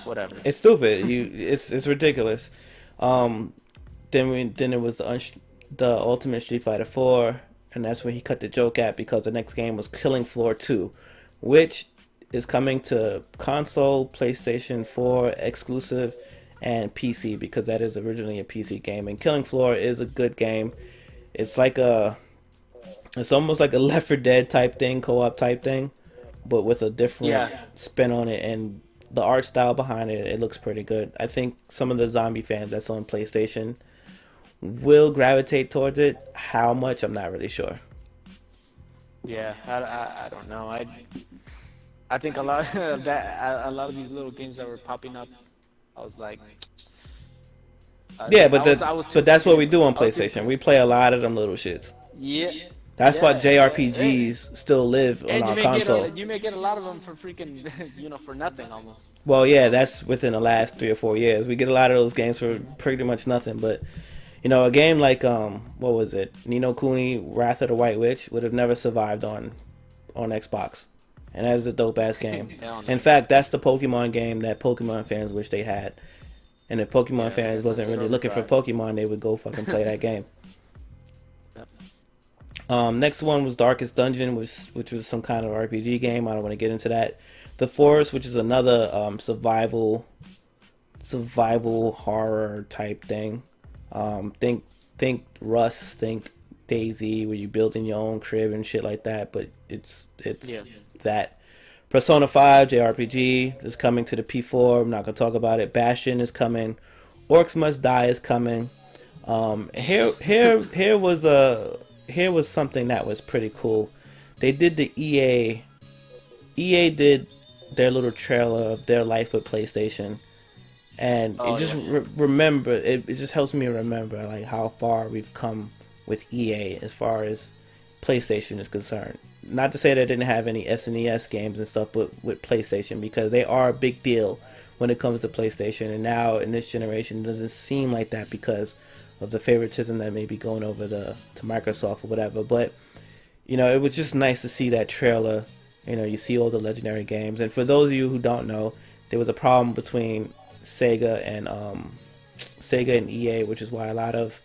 whatever. It's stupid. It's ridiculous. Then it was the Ultimate Street Fighter 4, and that's when he cut the joke at because the next game was Killing Floor 2, which is coming to console, PlayStation 4 exclusive, and PC because that is originally a PC game. And Killing Floor is a good game. It's almost like a Left 4 Dead type thing, co-op type thing, but with a different spin on it, and the art style behind it, it looks pretty good. I think some of the zombie fans that's on PlayStation will gravitate towards it. How much, I'm not really sure. Yeah, I don't know. I think a lot of these little games that were popping up, I was like, but that's what we do on PlayStation. We play a lot of them little shits. Yeah. That's why JRPGs still live on our console. You may get a lot of them for freaking, for nothing almost. Well, yeah, that's within the last 3 or 4 years. We get a lot of those games for pretty much nothing. But, a game like, what was it? Ni no Kuni, Wrath of the White Witch would have never survived on Xbox. And that is a dope-ass game. In fact, that's the Pokemon game that Pokemon fans wish they had. And if Pokemon fans wasn't really looking for Pokemon, they would go fucking play that game. Next one was Darkest Dungeon, which was some kind of RPG game. I don't want to get into that. The Forest, which is another survival horror type thing. Think Rust, think Daisy, where you're building your own crib and shit like that. But it's that. Persona 5 JRPG is coming to the P4. I'm not gonna talk about it. Bastion is coming. Orcs Must Die is coming. Here was something that was pretty cool. They did the EA did their little trailer of their life with PlayStation, and it just remember it just helps me remember like how far we've come with EA as far as PlayStation is concerned. Not to say they didn't have any SNES games and stuff, but with PlayStation, because they are a big deal when it comes to PlayStation. And now in this generation, it doesn't seem like that because of the favoritism that may be going over to Microsoft or whatever. But it was just nice to see that trailer. You see all the legendary games. And for those of you who don't know, there was a problem between Sega and EA, which is why a lot of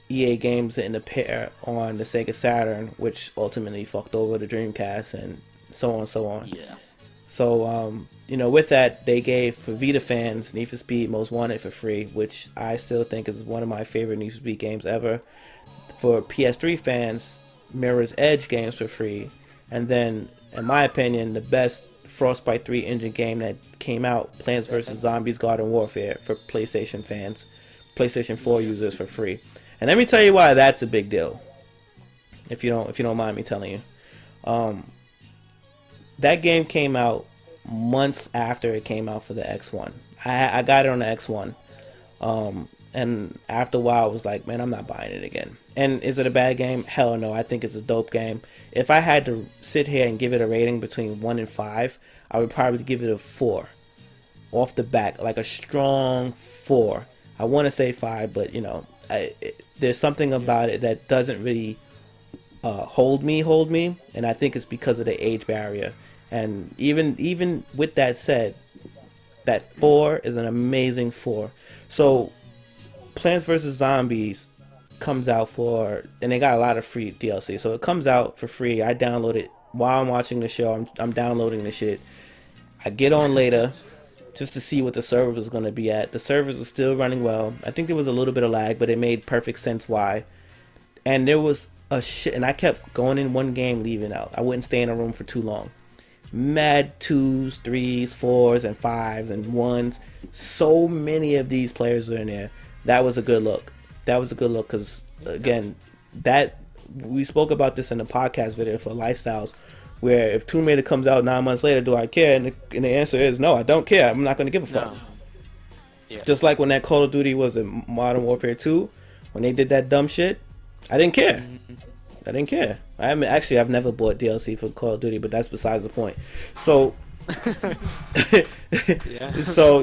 EA games didn't appear on the Sega Saturn, which ultimately fucked over the Dreamcast and so on and so on. Yeah. So, with that, they gave, for Vita fans, Need for Speed Most Wanted for free, which I still think is one of my favorite Need for Speed games ever. For PS3 fans, Mirror's Edge games for free. And then, in my opinion, the best Frostbite 3 engine game that came out, Plants vs. Zombies Garden Warfare, for PlayStation fans, PlayStation 4 users for free. And let me tell you why that's a big deal. if you don't mind me telling you. That game came out months after it came out for the X1. I got it on the X1. And after a while, I was like, man, I'm not buying it again. And is it a bad game? Hell no. I think it's a dope game. If I had to sit here and give it a rating between 1 and 5, I would probably give it a 4 off the back, like a strong 4. I want to say 5, but there's something about it that doesn't really hold me, and I think it's because of the age barrier. And even with that said, that 4 is an amazing 4. So Plants vs. Zombies comes out and they got a lot of free DLC, so it comes out for free. I download it while I'm watching the show. I'm downloading the shit. I get on later just to see what the server was going to be at. The servers were still running well. I think there was a little bit of lag, but it made perfect sense why. And there was and I kept going in one game, leaving out. I wouldn't stay in a room for too long. Mad 2s, 3s, 4s, and 5s, and 1s. So many of these players were in there. That was a good look. Because, again, we spoke about this in the podcast video for Lifestyles, where if Tomb Raider comes out 9 months later, do I care? And the answer is no, I don't care. I'm not going to give a fuck. No. Yeah. Just like when that Call of Duty was in Modern Warfare 2, when they did that dumb shit, I didn't care. Mm-hmm. I didn't care. I've never bought DLC for Call of Duty, but that's besides the point. So, so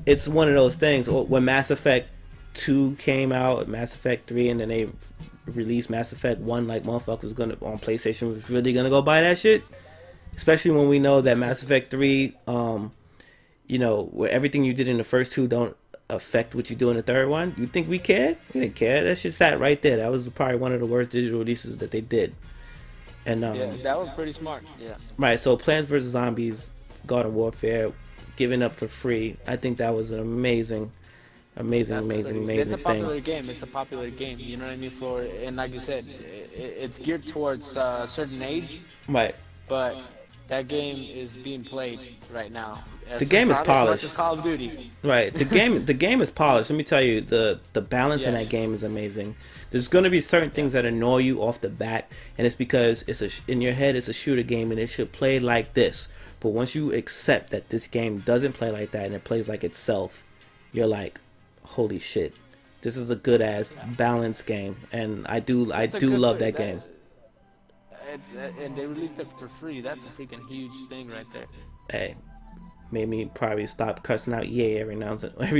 it's one of those things. When Mass Effect 2 came out, Mass Effect 3, and then they released Mass Effect 1, like motherfuckers was gonna on PlayStation was really gonna go buy that shit. Especially when we know that Mass Effect 3, where everything you did in the first 2 don't affect what you do in the third one. You think we cared? We didn't care. That shit sat right there. That was probably one of the worst digital releases that they did. And that was pretty smart. Yeah. Right. So Plants vs. Zombies, Garden Warfare, given up for free. I think that was an amazing It's a popular thing. game. It's a popular game. You know what I mean? And like you said, it's geared towards a certain age. Right. But that game is being played right now. The game is polished. As Call of Duty. Right. The game is polished. Let me tell you, the balance in that game is amazing. There's going to be certain things that annoy you off the bat, and it's because in your head it's a shooter game and it should play like this. But once you accept that this game doesn't play like that and it plays like itself, you're like, holy shit, this is a good ass balanced game, and I do love that game. And they released it for free. That's a freaking huge thing right there. Hey, made me probably stop cussing out EA every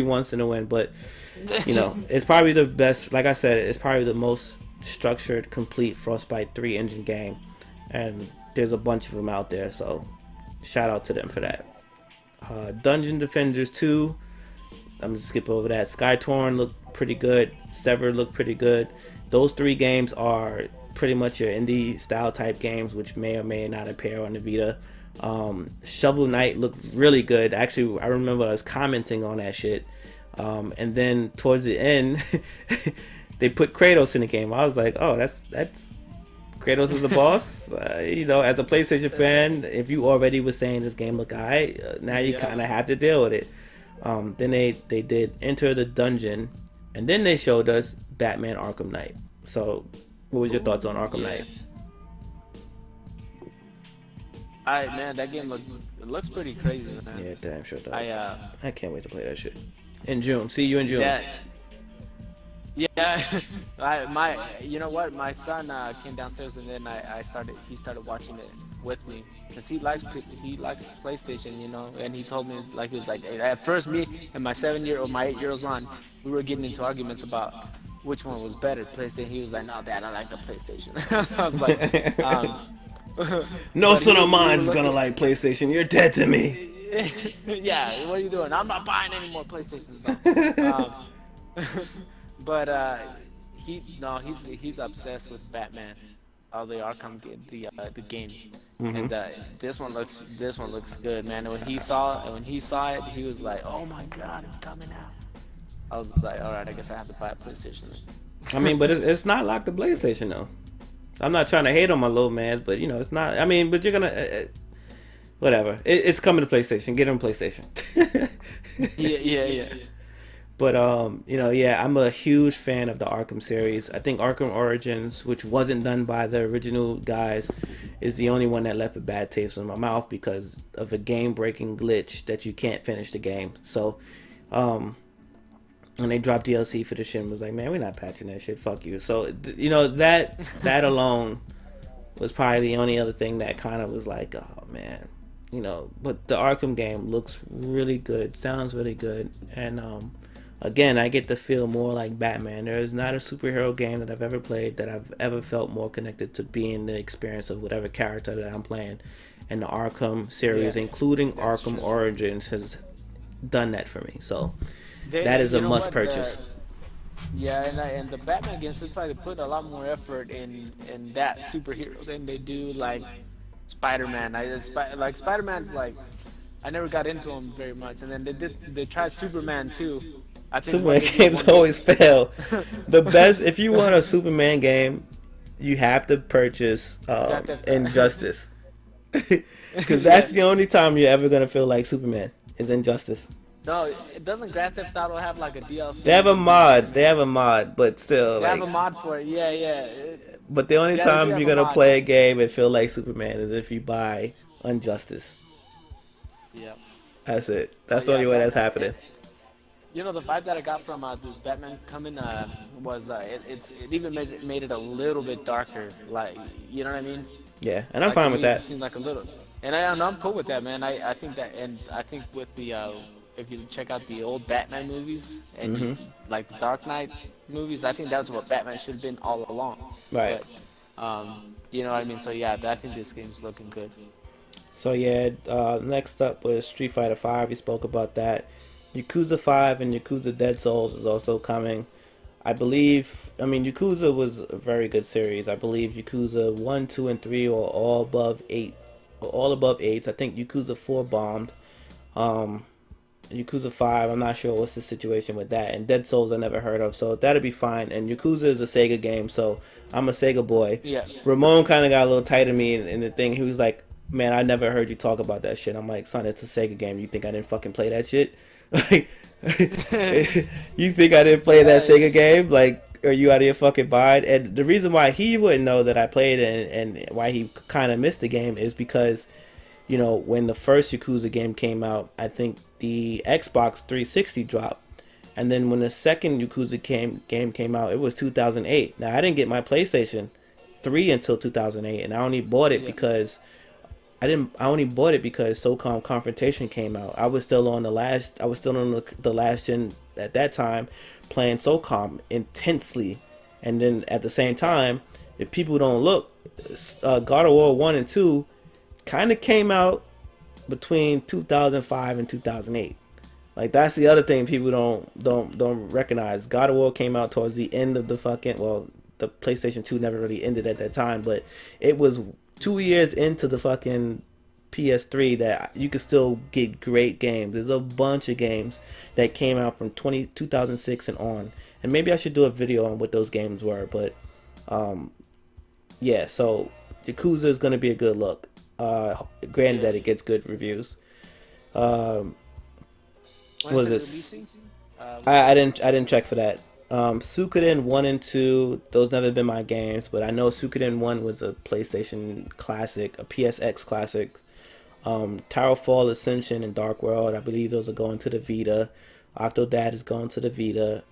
once in a while, but it's probably the best. Like I said, it's probably the most structured, complete Frostbite 3 engine game, and there's a bunch of them out there. So shout out to them for that. Dungeon Defenders 2. I'm gonna skip over that. SKYTORN looked pretty good. Sever looked pretty good. Those 3 games are pretty much your indie style type games, which may or may not appear on the Vita. Shovel Knight looked really good. Actually, I remember I was commenting on that shit. And then towards the end, they put KRATOS in the game. I was like, oh, that's KRATOS is the boss. As a PlayStation fan, if you already was saying this game look alright, now you kind of have to deal with it. Then they did Enter the Dungeon, and then they showed us Batman Arkham Knight. So what was your thoughts on Arkham Knight? Man, that game looks pretty crazy, man. Yeah, damn sure does. I can't wait to play that shit. In June. See you in June. Yeah. You know what? My son came downstairs, and then he started watching it with me, because he likes PlayStation, and he told me, he was like, at first me and my 8-year-old son, we were getting into arguments about which one was better, PlayStation. He was like, no, Dad, I like the PlayStation. I was like, no son of mine is gonna like PlayStation. You're dead to me. Yeah, what are you doing? I'm not buying any more PlayStations. But he's obsessed with Batman. All the Arkham the games, and this one looks good, man. And when he saw it, he was like, "Oh my God, it's coming out!" I was like, "All right, I guess I have to buy a PlayStation." I mean, but it's not locked to PlayStation though. I'm not trying to hate on my little man, but it's not. I mean, but you're gonna whatever. It's coming to PlayStation. Get him PlayStation. Yeah. But yeah, I'm a huge fan of the Arkham series. I think Arkham Origins, which wasn't done by the original guys, is the only one that left a bad taste in my mouth because of a game-breaking glitch that you can't finish the game. So, when they dropped DLC for the shit, and was like, man, we're not patching that shit. Fuck you. So, that alone was probably the only other thing that kind of was like, oh man, But the Arkham game looks really good, sounds really good, and again, I get to feel more like Batman. There is not a superhero game that I've ever played that I've ever felt more connected to being the experience of whatever character that I'm playing. And the Arkham series, including Arkham true. Origins, has done that for me. So that is a must purchase. And the Batman games, it's like they put a lot more effort in that superhero than they do like Spider-Man. Like Spider-Man's like, I never got into him very much, and then they tried Superman too. I think Superman games always fail. The best, if you want a Superman game, you have to purchase Injustice, because that's the only time you're ever gonna feel like Superman is Injustice. No, it doesn't. Grand Theft Auto have like a DLC? They have a mod, but still, they have a mod for it. Yeah. But the only time you're gonna play a game and feel like Superman is if you buy Injustice. Yeah. That's it. That's the only way that's happening. The vibe that I got from this Batman coming was it even made it a little bit darker. Like, you know what I mean? Yeah, and I'm fine with that. It seemed like a little, and I'm cool with that, man. I think that, and I think with the if you check out the old Batman movies and like the Dark Knight movies, I think that's what Batman should have been all along. Right. But, you know what I mean? So yeah, I think this game's looking good. So yeah, next up was Street Fighter V. We spoke about that. Yakuza 5 and Yakuza Dead Souls is also coming. Yakuza was a very good series. I believe Yakuza 1, 2, and 3 are all above 8. All above 8s. I think Yakuza 4 bombed. Yakuza 5, I'm not sure what's the situation with that. And Dead Souls I never heard of, so that'll be fine. And Yakuza is a Sega game, so I'm a Sega boy. Yeah. Ramon kind of got a little tight of me in the thing. He was like, man, I never heard you talk about that shit. I'm like, son, it's a Sega game. You think I didn't fucking play that shit? Like, you think I didn't play that Sega game? Like, are you out of your fucking mind? And the reason why he wouldn't know that I played it and why he kind of missed the game is because, when the first Yakuza game came out, I think the Xbox 360 dropped. And then when the second Yakuza game came out, it was 2008. Now, I didn't get my PlayStation 3 until 2008, and I only bought it because I only bought it because SOCOM Confrontation came out. I was still on the last gen at that time, playing SOCOM intensely. And then at the same time, if people don't look, God of War 1 and 2 kind of came out between 2005 and 2008. Like, that's the other thing people don't recognize. God of War came out towards the end of the the PlayStation 2 never really ended at that time, but it was 2 years into the fucking PS3 that you could still get great games. There's a bunch of games that came out from 2006 and on. And maybe I should do a video on what those games were, but yeah, so Yakuza is going to be a good look. Granted that it gets good reviews. What is this? I didn't check for that. SUIKODEN 1 and 2, those never been my games, but I know SUIKODEN 1 was a PlayStation classic, a PSX classic. TOWERFALL, Ascension, and Dark World, I believe those are going to the Vita. OCTODAD is going to the Vita.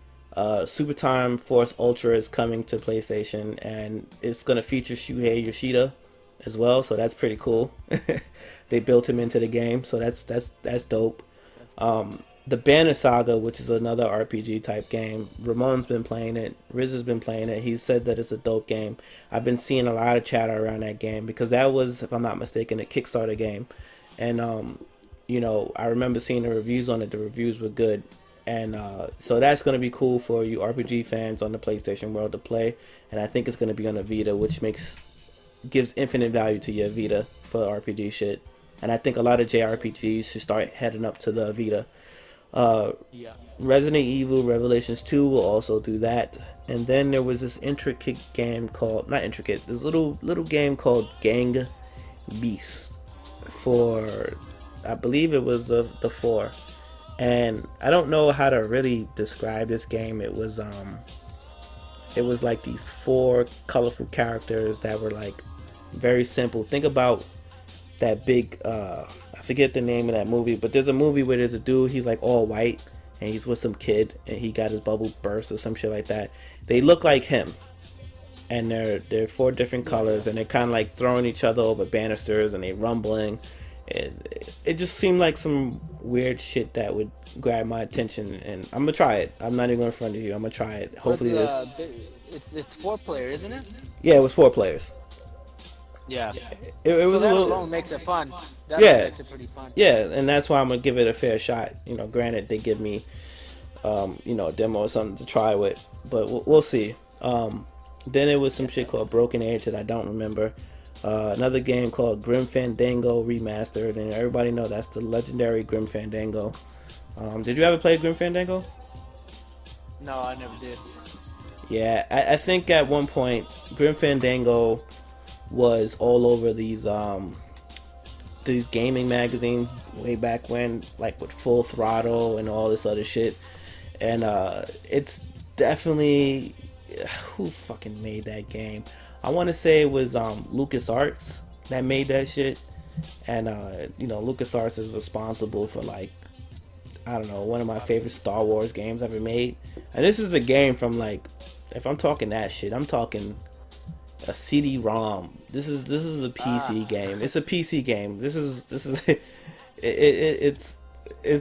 Super Time Force Ultra is coming to PlayStation, and it's going to feature Shuhei Yoshida as well, so that's pretty cool. They built him into the game, so that's dope. The Banner Saga, which is another RPG type game, Ramon's been playing it, Riz has been playing it. He said that it's a dope game. I've been seeing a lot of chatter around that game because that was, if I'm not mistaken, a Kickstarter game. And I remember seeing the reviews on it. The reviews were good. And so that's going to be cool for you RPG fans on the PlayStation world to play. And I think it's going to be on the Vita, which gives infinite value to your Vita for RPG shit. And I think a lot of JRPGs should start heading up to the Vita. Resident Evil Revelations 2 will also do that. And then there was this intricate game called, not intricate, this little game called Gang Beasts for, I believe it was the 4. and I don't know how to really describe this game. It was like these 4 colorful characters that were like very simple. Think about that big I forget the name of that movie, but there's a movie where there's a dude, he's like all white and he's with some kid and he got his bubble burst or some shit like that. They look like him, and they're 4 different colors, and they're kind of like throwing each other over banisters and they rumbling. It just seemed like some weird shit that would grab my attention, and I'm gonna try it. I'm not even gonna front of you. I'm gonna try it. Hopefully it's 4 player, isn't it? Yeah, it was 4 players. Yeah. It was so that a little. Alone makes it fun. That makes it pretty fun. Yeah, and that's why I'm gonna give it a fair shot. You know, granted they give me, a demo or something to try with, but we'll see. Then it was some shit called Broken Age that I don't remember. Another game called Grim Fandango Remastered, and everybody know that's the legendary Grim Fandango. Did you ever play Grim Fandango? No, I never did. Yeah, I think at one point Grim Fandango was all over these gaming magazines way back when, like with Full Throttle and all this other shit. And it's definitely, who fucking made that game? I want to say it was LucasArts that made that shit. And LucasArts is responsible for, like, I don't know, one of my favorite Star Wars games ever made. And this is a game from, like, if I'm talking that shit, I'm talking a CD-ROM. This is a PC game. It's a PC game. This is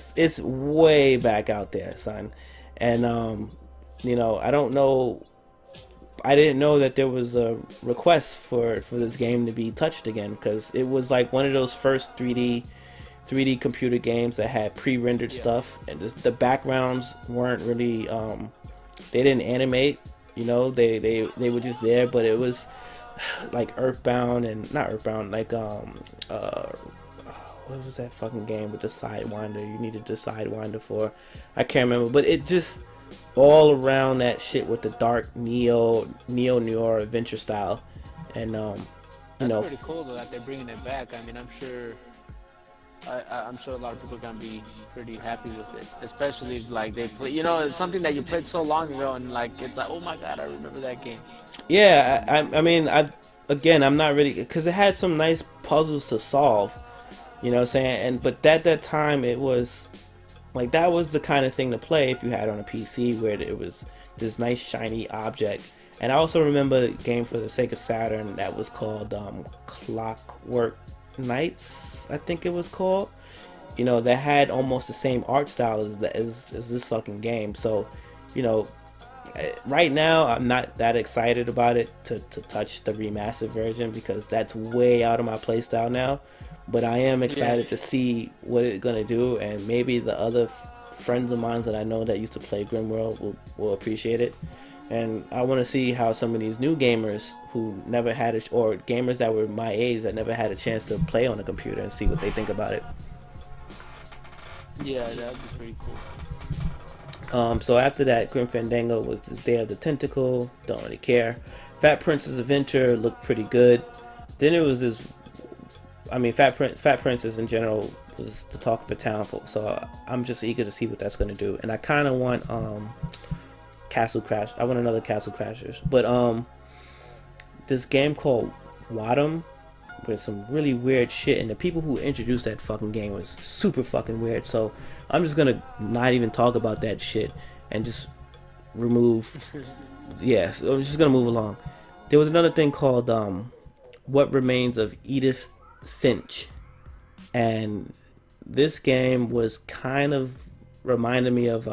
it's way back out there, son. And I don't know. I didn't know that there was a request for this game to be touched again, because it was like one of those first 3D computer games that had pre-rendered stuff, and the backgrounds weren't really they didn't animate. They were just there, but it was like Earthbound, and not Earthbound, like what was that fucking game with the Sidewinder? You needed the Sidewinder for, I can't remember, but it just all around that shit with the dark neo noir adventure style, and that's pretty cool though that they're bringing it back. I mean, I'm sure a lot of people are gonna be pretty happy with it, especially if, like, they play. It's something that you played so long ago, and like it's like, oh my god, I remember that game. Yeah, I mean, I'm not really, because it had some nice puzzles to solve. You know what I'm saying? But at that time, it was like, that was the kind of thing to play if you had on a PC, where it was this nice shiny object. And I also remember a game for the Sega Saturn that was called Clockwork Knights, I think it was called. That had almost the same art style as this fucking game. So, right now I'm not that excited about it to touch the remastered version, because that's way out of my playstyle now. But I am excited to see what it's gonna do, and maybe the other friends of mine that I know that used to play Grimworld will appreciate it. And I want to see how some of these new gamers who never had or gamers that were my age that never had a chance to play on a computer, and see what they think about it. Yeah, that would be pretty cool. So after that, Grim Fandango was the Day of the Tentacle. Don't really care. Fat Prince's Adventure looked pretty good. Then it was this. I mean, Fat Princess in general was the talk of the town, so I'm just eager to see what that's gonna do. And I kind of want Castle Crash. I want another Castle Crashers, but this game called WATTAM, with some really weird shit, and the people who introduced that fucking game was super fucking weird. So I'm just gonna not even talk about that shit and just remove. Yeah, so I'm just gonna move along. There was another thing called What Remains of Edith Finch, and this game was kind of reminded me of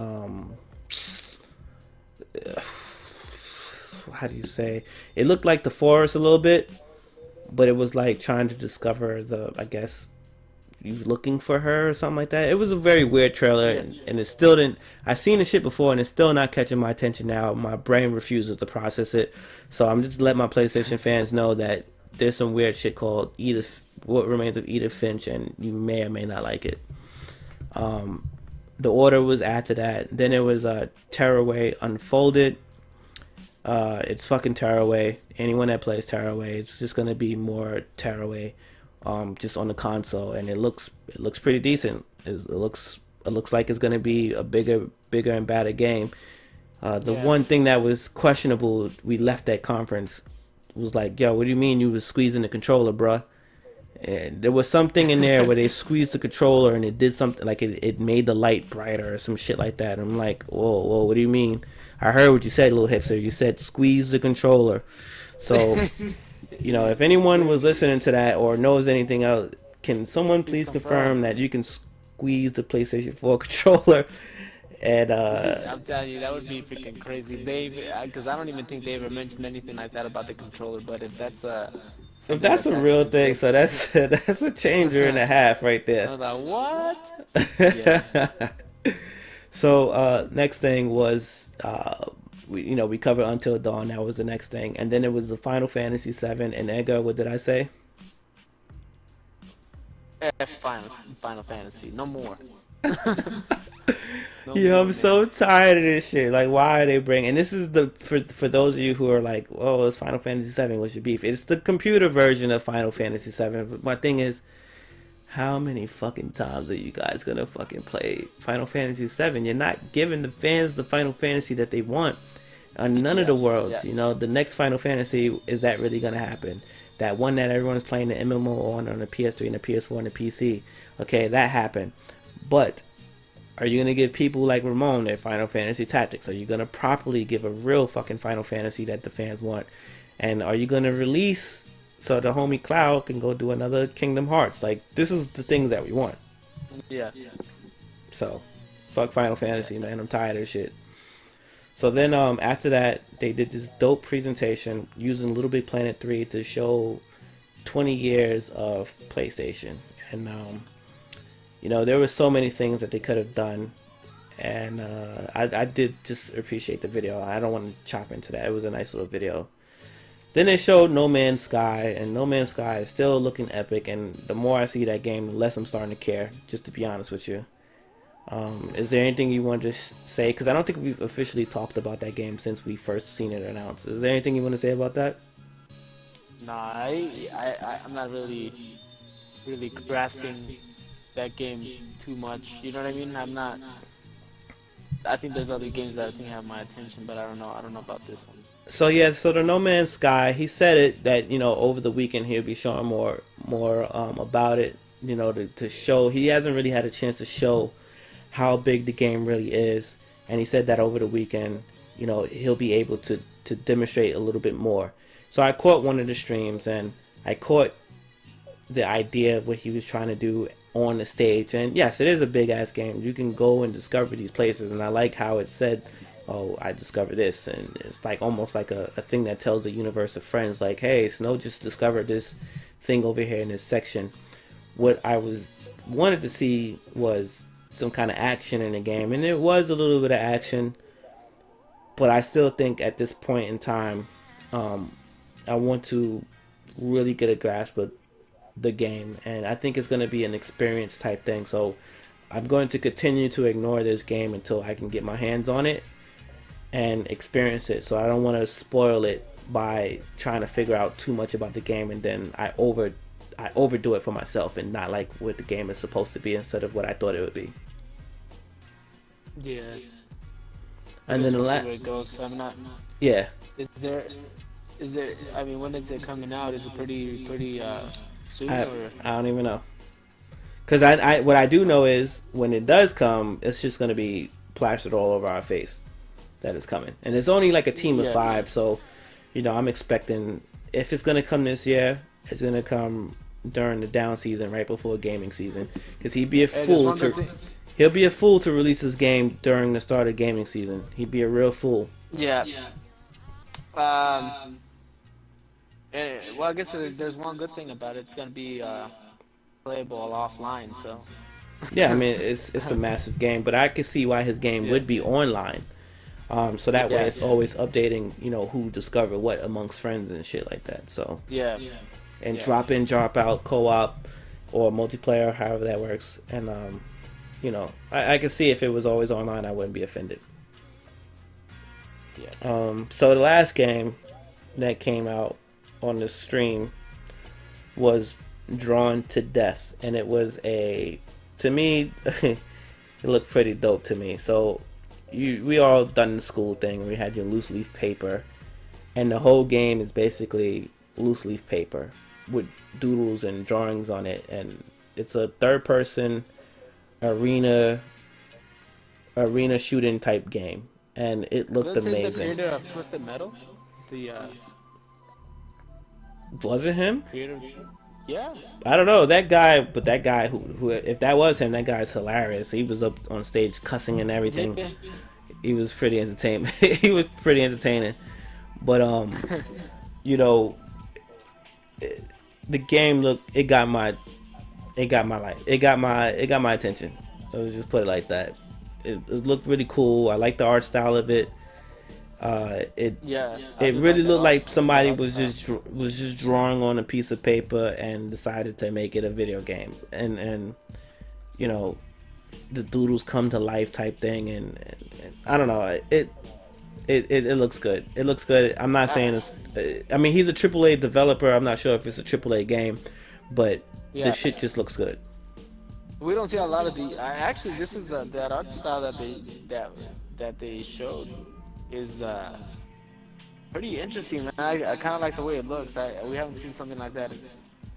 how do you say, it looked like The Forest a little bit, but it was like trying to discover I guess you looking for her or something like that. It was a very weird trailer, and it still didn't. I've seen the shit before, and it's still not catching my attention now. My brain refuses to process it, so I'm just letting my PlayStation fans know that there's some weird shit called What Remains of Edith Finch, and you may or may not like it. The Order was after that. Then it was Tearaway Unfolded. It's fucking Tearaway. Anyone that plays Tearaway, it's just gonna be more Tearaway, just on the console, and it looks pretty decent. It looks it looks like it's going to be a bigger and badder game. The one thing that was questionable, we left that conference, was like, yo, what do you mean you was squeezing the controller, bruh? And there was something in there where they squeezed the controller and it did something, like it made the light brighter or some shit like that. I'm like, whoa, what do you mean? I heard what you said, little hipster. You said squeeze the controller. So, if anyone was listening to that or knows anything else, can someone please confirm that you can squeeze the PlayStation 4 controller? And I'm telling you, that would be freaking crazy. Because I don't even think they ever mentioned anything like that about the controller. But if that's a real thing, so that's a changer and a half right there. I was like, what? Yeah. So next thing was we covered Until Dawn. That was the next thing, and then it was the Final Fantasy VII. And Edgar, what did I say? Final Fantasy, no more. I'm so tired of this shit. Like, why are they bringing? And this is for those of you who are like, oh, it's Final Fantasy VII. What's your beef? It's the computer version of Final Fantasy VII. But my thing is, how many fucking times are you guys gonna fucking play Final Fantasy VII? You're not giving the fans the Final Fantasy that they want on none of the worlds. The next Final Fantasy, is that really gonna happen? That one that everyone's playing the MMO on the PS3 and the PS4 and the PC. Okay, that happened. But are you going to give people like Ramon their Final Fantasy Tactics? Are you going to properly give a real fucking Final Fantasy that the fans want? And are you going to release so the homie Cloud can go do another Kingdom Hearts? Like, this is the things that we want. Yeah. So, fuck Final Fantasy, man. I'm tired of shit. So then after that, they did this dope presentation using Little Big Planet 3 to show 20 years of PlayStation. And there were so many things that they could have done, and I did just appreciate the video. I don't want to chop into that. It was a nice little video. Then they showed No Man's Sky, and No Man's Sky is still looking epic, and the more I see that game, the less I'm starting to care, just to be honest with you. Is there anything you want to say? Because I don't think we've officially talked about that game since we first seen it announced. Is there anything you want to say about that? Nah, I'm not really grasping that game too much. You know what I mean? I think there's other games that I think have my attention, but I don't know about this one. So the No Man's Sky, he said it that over the weekend he'll be showing more about it, to show. He hasn't really had a chance to show how big the game really is, and he said that over the weekend he'll be able to demonstrate a little bit more. So I caught one of the streams and I caught the idea of what he was trying to do on the stage, and yes, it is a big ass game. You can go and discover these places, and I like how it said, oh, I discovered this, and it's like almost like a thing that tells the universe of friends, like, hey, Snow just discovered this thing over here in this section. What I wanted to see was some kind of action in the game, and it was a little bit of action, but I still think at this point in time, I want to really get a grasp of the game, and I think it's going to be an experience type thing. So I'm going to continue to ignore this game until I can get my hands on it and experience it. So I don't want to spoil it by trying to figure out too much about the game, and then I overdo it for myself and not like what the game is supposed to be instead of what I thought it would be. Yeah. And then the last, where it goes. I'm not. Yeah. Is there? I mean, when is it coming out? Is it pretty soon? I don't even know. Cause I what I do know is when it does come, it's just gonna be plastered all over our face that it's coming, and it's only like a team of 5. So, I'm expecting if it's gonna come this year, it's gonna come during the down season, right before gaming season. Cause he'll be a fool to release his game during the start of gaming season. He'd be a real fool. Yeah. Well, I guess there's one good thing about it. It's gonna be playable offline. So. Yeah, I mean it's a massive game, but I can see why his game would be online. So that way it's always updating, who discovered what amongst friends and shit like that. So and drop in, drop out, co-op or multiplayer, however that works. And I can see if it was always online, I wouldn't be offended. Yeah. So the last game that came out on the stream was Drawn to Death, and it was to me It looked pretty dope to me. So we all done the school thing. We had your loose leaf paper, and the whole game is basically loose leaf paper with doodles and drawings on it, and it's a third person arena shooting type game, and it looked amazing. The creator of Twisted Metal, was it him? Creator, yeah. I don't know that guy, but that guy who if that was him, that guy's hilarious. He was up on stage cussing and everything. Yeah. He was pretty entertaining. He was pretty entertaining, but you know, the game it got my attention. Let's just put it like that. It looked really cool. I like the art style of it. It really looked like somebody was just drawing on a piece of paper and decided to make it a video game. And you know, the doodles come to life type thing. And I don't know. It looks good. It looks good. I'm not saying it's. I mean, he's a AAA developer. I'm not sure if it's a AAA game, but the shit just looks good. We don't see a lot of the. Actually, this is that art style that they showed is pretty interesting, man. I kind of like the way it looks. We haven't seen something like that.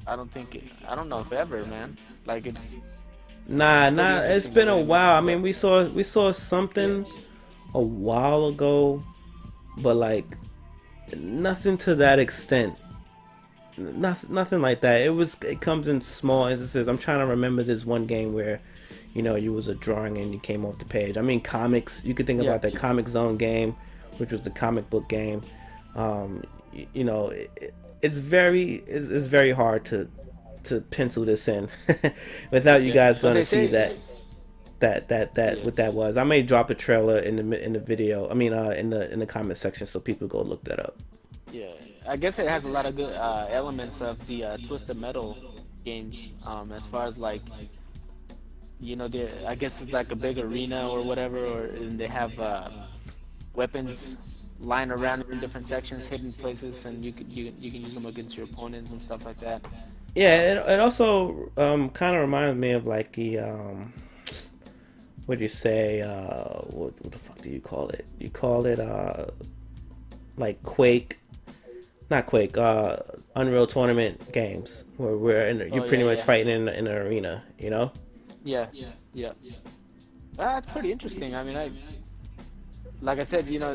I don't know if ever, man. Like it's. Nah. It's been a while. I mean, we saw something a while ago, but like nothing to that extent. Nothing like that. It comes in small instances. I'm trying to remember this one game where, you know, you was a drawing and you came off the page. I mean, comics. You could think about that Comic Zone game, which was the comic book game. You know, it's very hard to pencil this in without you guys going to see that what that was. I may drop a trailer in the video. I mean, in the comment section so people go look that up. Yeah, I guess it has a lot of good elements of the Twisted Metal games. As far as like, you know, I guess it's like a big arena or whatever, and they have weapons lying around in different sections, hidden places, and you can use them against your opponents and stuff like that. Yeah, it also kind of reminds me of like the what do you say? What the fuck do you call it? You call it like Quake. Not Quake, Unreal Tournament games where you're pretty much fighting in an arena, you know? Yeah. That's pretty interesting. I mean, like I said, you know,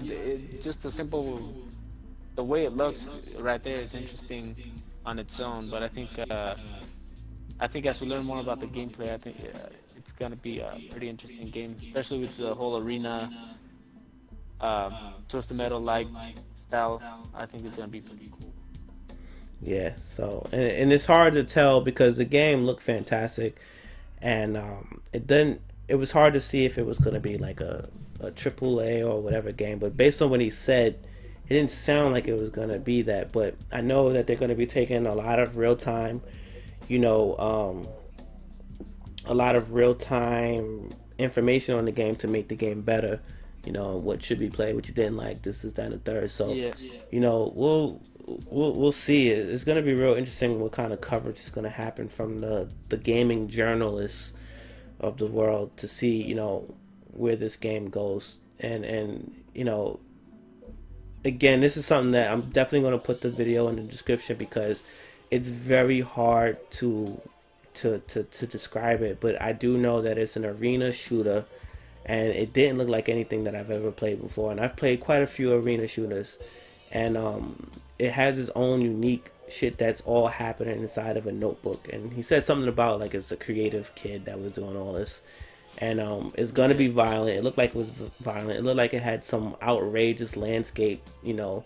just the way it looks right there is interesting on its own. But I think as we learn more about the gameplay, I think it's gonna be a pretty interesting game, especially with the whole arena, Twisted Metal like style. I think it's gonna be pretty cool. Yeah, so and it's hard to tell because the game looked fantastic, and it was hard to see if it was gonna be like a AAA or whatever game, but based on what he said, it didn't sound like it was gonna be that. But I know that they're gonna be taking a lot of real time, you know, a lot of real time information on the game to make the game better. You know, what should be played, what you didn't like, this is that and the third. So you know, we'll see. It's gonna be real interesting what kind of coverage is gonna happen from the gaming journalists of the world to see, you know, where this game goes. And you know, again, this is something that I'm definitely gonna put the video in the description because it's very hard to describe it, but I do know that it's an arena shooter. And it didn't look like anything that I've ever played before. And I've played quite a few arena shooters. And it has its own unique shit that's all happening inside of a notebook. And he said something about like it's a creative kid that was doing all this. And it's going to be violent. It looked like it was violent. It looked like it had some outrageous landscape, you know,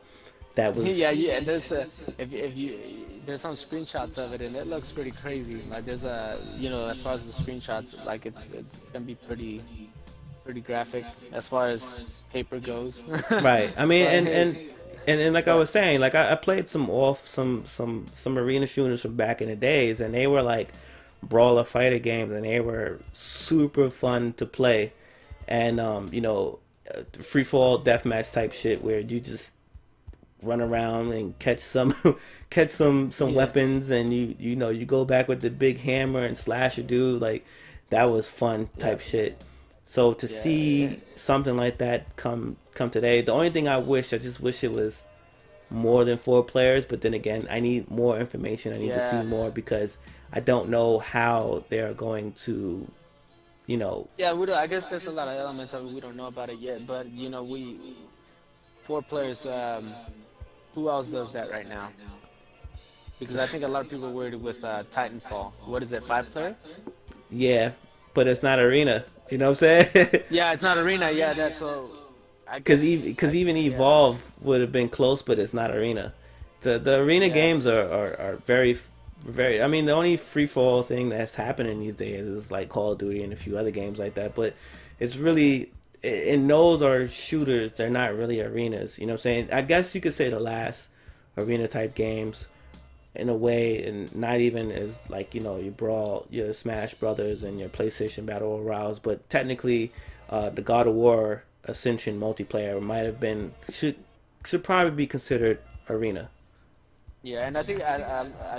that was... Yeah. There's there's some screenshots of it, and it looks pretty crazy. Like there's you know, as far as the screenshots, like it's going to be pretty graphic as far as paper goes. Right. I mean, and like I was saying, like I played some arena shooters from back in the days, and they were like brawler fighter games, and they were super fun to play. And you know, free fall deathmatch type shit where you just run around and catch some weapons, and you know, you go back with the big hammer and slash a dude. Like that was fun type shit. So to Yeah. see something like that come today, the only thing I just wish it was more than 4 players. But then again, I need more information. I need to see Yeah. more because I don't know how they're going to, you know, Yeah, we don't, I guess there's a lot of elements of it we don't know about it yet, but we 4 players. Who else does that right now? Because I think a lot of people are worried with Titanfall. What is it, 5 player? yeah, but it's not arena. You know what I'm saying? Yeah, it's not arena. Yeah, that's so. I Because guess. even Yeah. Evolve would have been close, but it's not arena. The arena Yeah. games are very. I mean, the only free for all thing that's happening these days is like Call of Duty and a few other games like that. But it's really, and those are shooters. They're not really arenas. You know what I'm saying? I guess you could say the last arena type games in a way, and not even as like your Brawl, your Smash Brothers, and your PlayStation Battle Royales, but technically, the God of War Ascension multiplayer might have been should probably be considered arena. Yeah, and I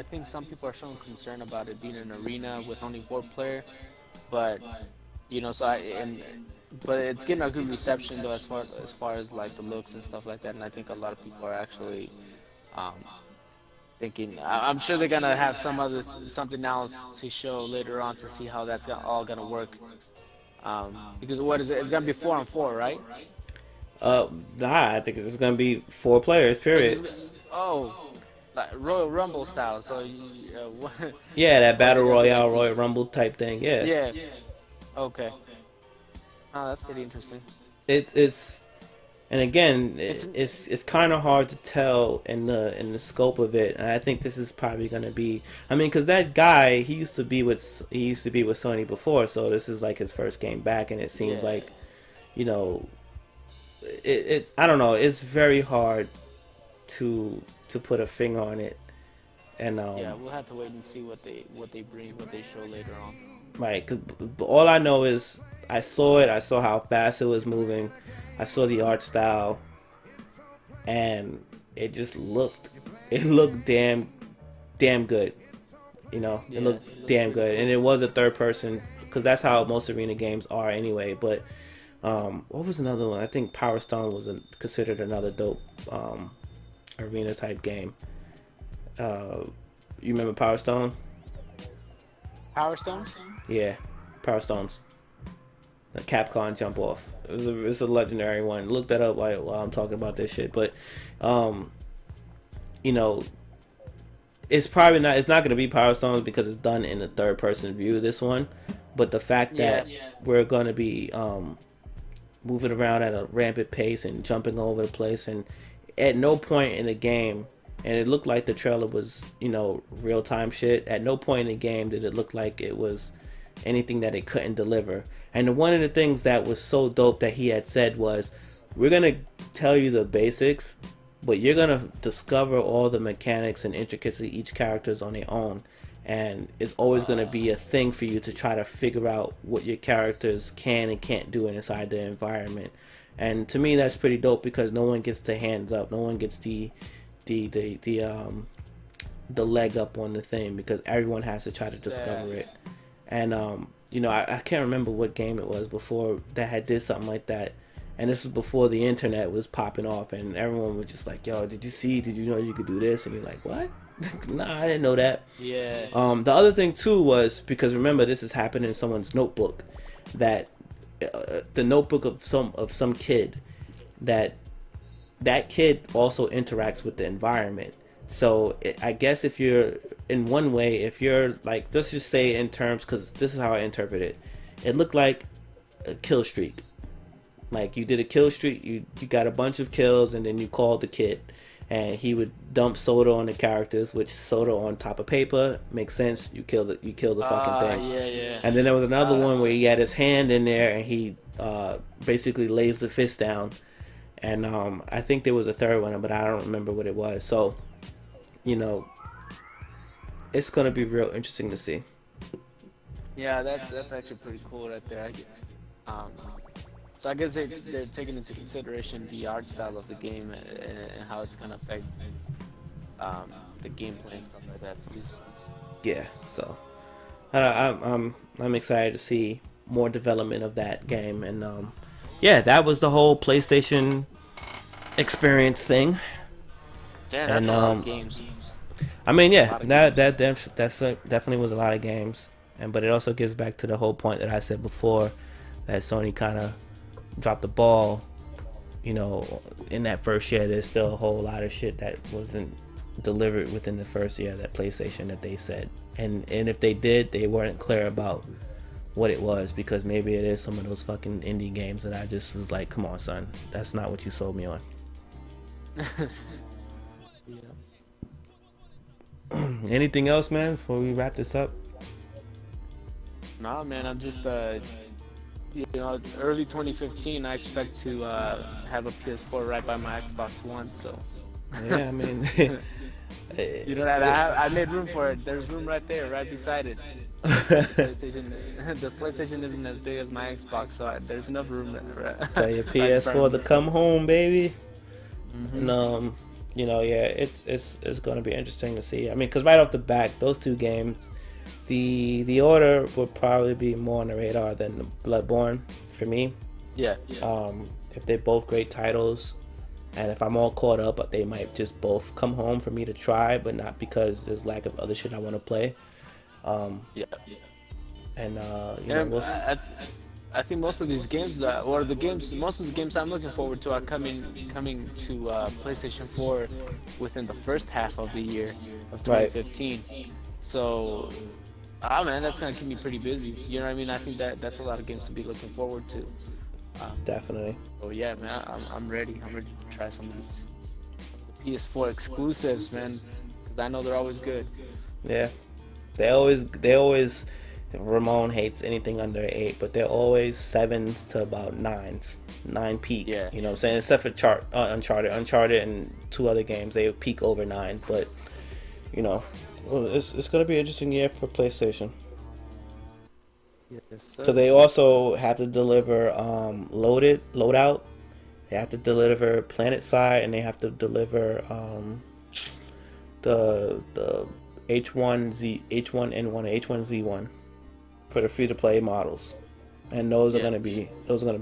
think some people are showing concern about it being an arena with only 4 player, but so but it's getting a good reception though as far as like the looks and stuff like that, and I think a lot of people are actually um, thinking. I'm sure they're gonna have something else to show later on to see how that's all gonna work. Because what is it? It's gonna be 4-on-4, right? Nah, I think it's just gonna be 4 players. It's Period. just, oh, like Royal Rumble style. So Yeah, that or is it battle gonna be like royale, team? Royal Rumble type thing. Yeah, Yeah. Okay. Oh, that's pretty interesting. it's and again, It's it's kind of hard to tell in the scope of it, and I think this is probably gonna be. I mean, because that guy he used to be with Sony before, so this is like his first game back, and it seems yeah. like you know it's I don't know, it's very hard to put a finger on it, and Yeah, we'll have to wait and see what they show later on. right, 'cause all I know is I saw it, I saw how fast it was moving, I saw the art style, and it looked damn good. It Yeah, looked it looks damn pretty good, and cool. it was a third person because that's how most arena games are anyway. But what was another one? I think Power Stone was considered another dope arena type game. You remember Power Stone? Power Stone? Yeah, Power Stones. The Capcom jump off. It's a legendary one. Look that up while I'm talking about this shit. But um, you know, it's not going to be Power Stones because it's done in a third person view, this one. But the fact Yeah. that we're going to be moving around at a rampant pace and jumping all over the place, and at no point in the game, and it looked like the trailer was real time shit, at no point in the game did it look like it was anything that it couldn't deliver. And one of the things that was so dope that he had said was, we're going to tell you the basics, but you're going to discover all the mechanics and intricacies of each character's on their own, and it's always going to be a thing for you to try to figure out what your characters can and can't do inside the environment. And to me that's pretty dope because no one gets the hands up, no one gets the leg up on the thing because everyone has to try to Yeah. discover it. And I can't remember what game it was before that had did something like that, and this was before the internet was popping off and everyone was just like, yo, did you know you could do this? And you're like, what? Nah, I didn't know that. Yeah. The other thing too was, because remember this is happening in someone's notebook, that the notebook of some kid, that kid also interacts with the environment. So I guess if you're in one way, if you're like, let's just say in terms, because this is how I interpret it, it looked like a kill streak. Like you did a kill streak, you got a bunch of kills, and then you called the kid, and he would dump soda on the characters, which soda on top of paper makes sense. You kill the fucking thing. Yeah, yeah. And then there was another one where he had his hand in there and he basically lays the fist down. And I think there was a third one, but I don't remember what it was. So, it's gonna be real interesting to see. Yeah, that's actually pretty cool right there. Um, so I guess they're taking into consideration the art style of the game and how it's gonna affect the gameplay and stuff like that too. Yeah. So I'm excited to see more development of that game. And yeah, that was the whole PlayStation experience thing. Damn, that's And a lot of games. I mean, yeah, that definitely was a lot of games. And but it also gets back to the whole point that I said before, that Sony kind of dropped the ball. You know, in that first year, there's still a whole lot of shit that wasn't delivered within the first year of that PlayStation that they said. And if they did, they weren't clear about what it was, because maybe it is some of those fucking indie games that I just was like, come on, son, that's not what you sold me on. Anything else, man, before we wrap this up? Nah, man, I'm just you know, early 2015, I expect to have a PS4 right by my Xbox One. So yeah, I mean, you know that I made room for it. There's room right there, right beside it. The PlayStation isn't as big as my Xbox, so there's enough room there. Right? Tell your PS4 to come home, baby. And you know, yeah, it's going to be interesting to see. I mean, because right off the bat, those two games, the order would probably be more on the radar than the Bloodborne for me. Yeah. If they're both great titles, and if I'm all caught up, they might just both come home for me to try, but not because there's lack of other shit I want to play. And you know, I think most of these games, most of the games I'm looking forward to are coming to PlayStation 4 within the first half of the year of 2015. Right. So, man, that's gonna keep me pretty busy. You know what I mean? I think that's a lot of games to be looking forward to. Definitely. Oh yeah, man, I'm ready. I'm ready to try some of these PS4 exclusives, man, because I know they're always good. Yeah, they always. Ramon hates anything under 8, but they're always 7s to about 9s, 9 peak. Yeah. You know what I'm saying? Except for Uncharted and 2 other games, they peak over 9. But you know, it's gonna be an interesting year for PlayStation. Because they also have to deliver loadout. They have to deliver PlanetSide, and they have to deliver the H1N1 and H1Z1 for the free to play models, and those are gonna be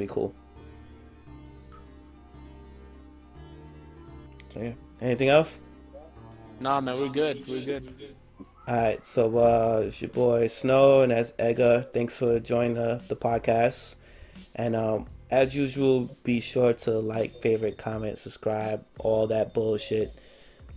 cool. So, yeah. Anything else? Nah, man, we're good. Alright, so it's your boy Snow, and that's Edgar. Thanks for joining the podcast. And as usual, be sure to like, favorite, comment, subscribe, all that bullshit.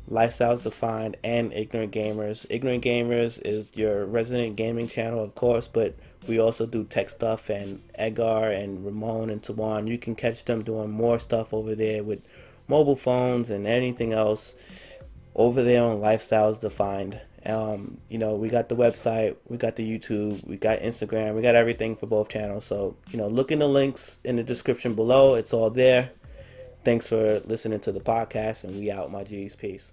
Lifestyles Defined and Ignorant Gamers. Ignorant Gamers is your resident gaming channel, of course, but we also do tech stuff, and Edgar and Ramon and Tawan, you can catch them doing more stuff over there with mobile phones and anything else over there on Lifestyles Defined. You know, we got the website, we got the YouTube, we got Instagram, we got everything for both channels. So, you know, look in the links in the description below. It's all there. Thanks for listening to the podcast, and we out, my G's. Peace.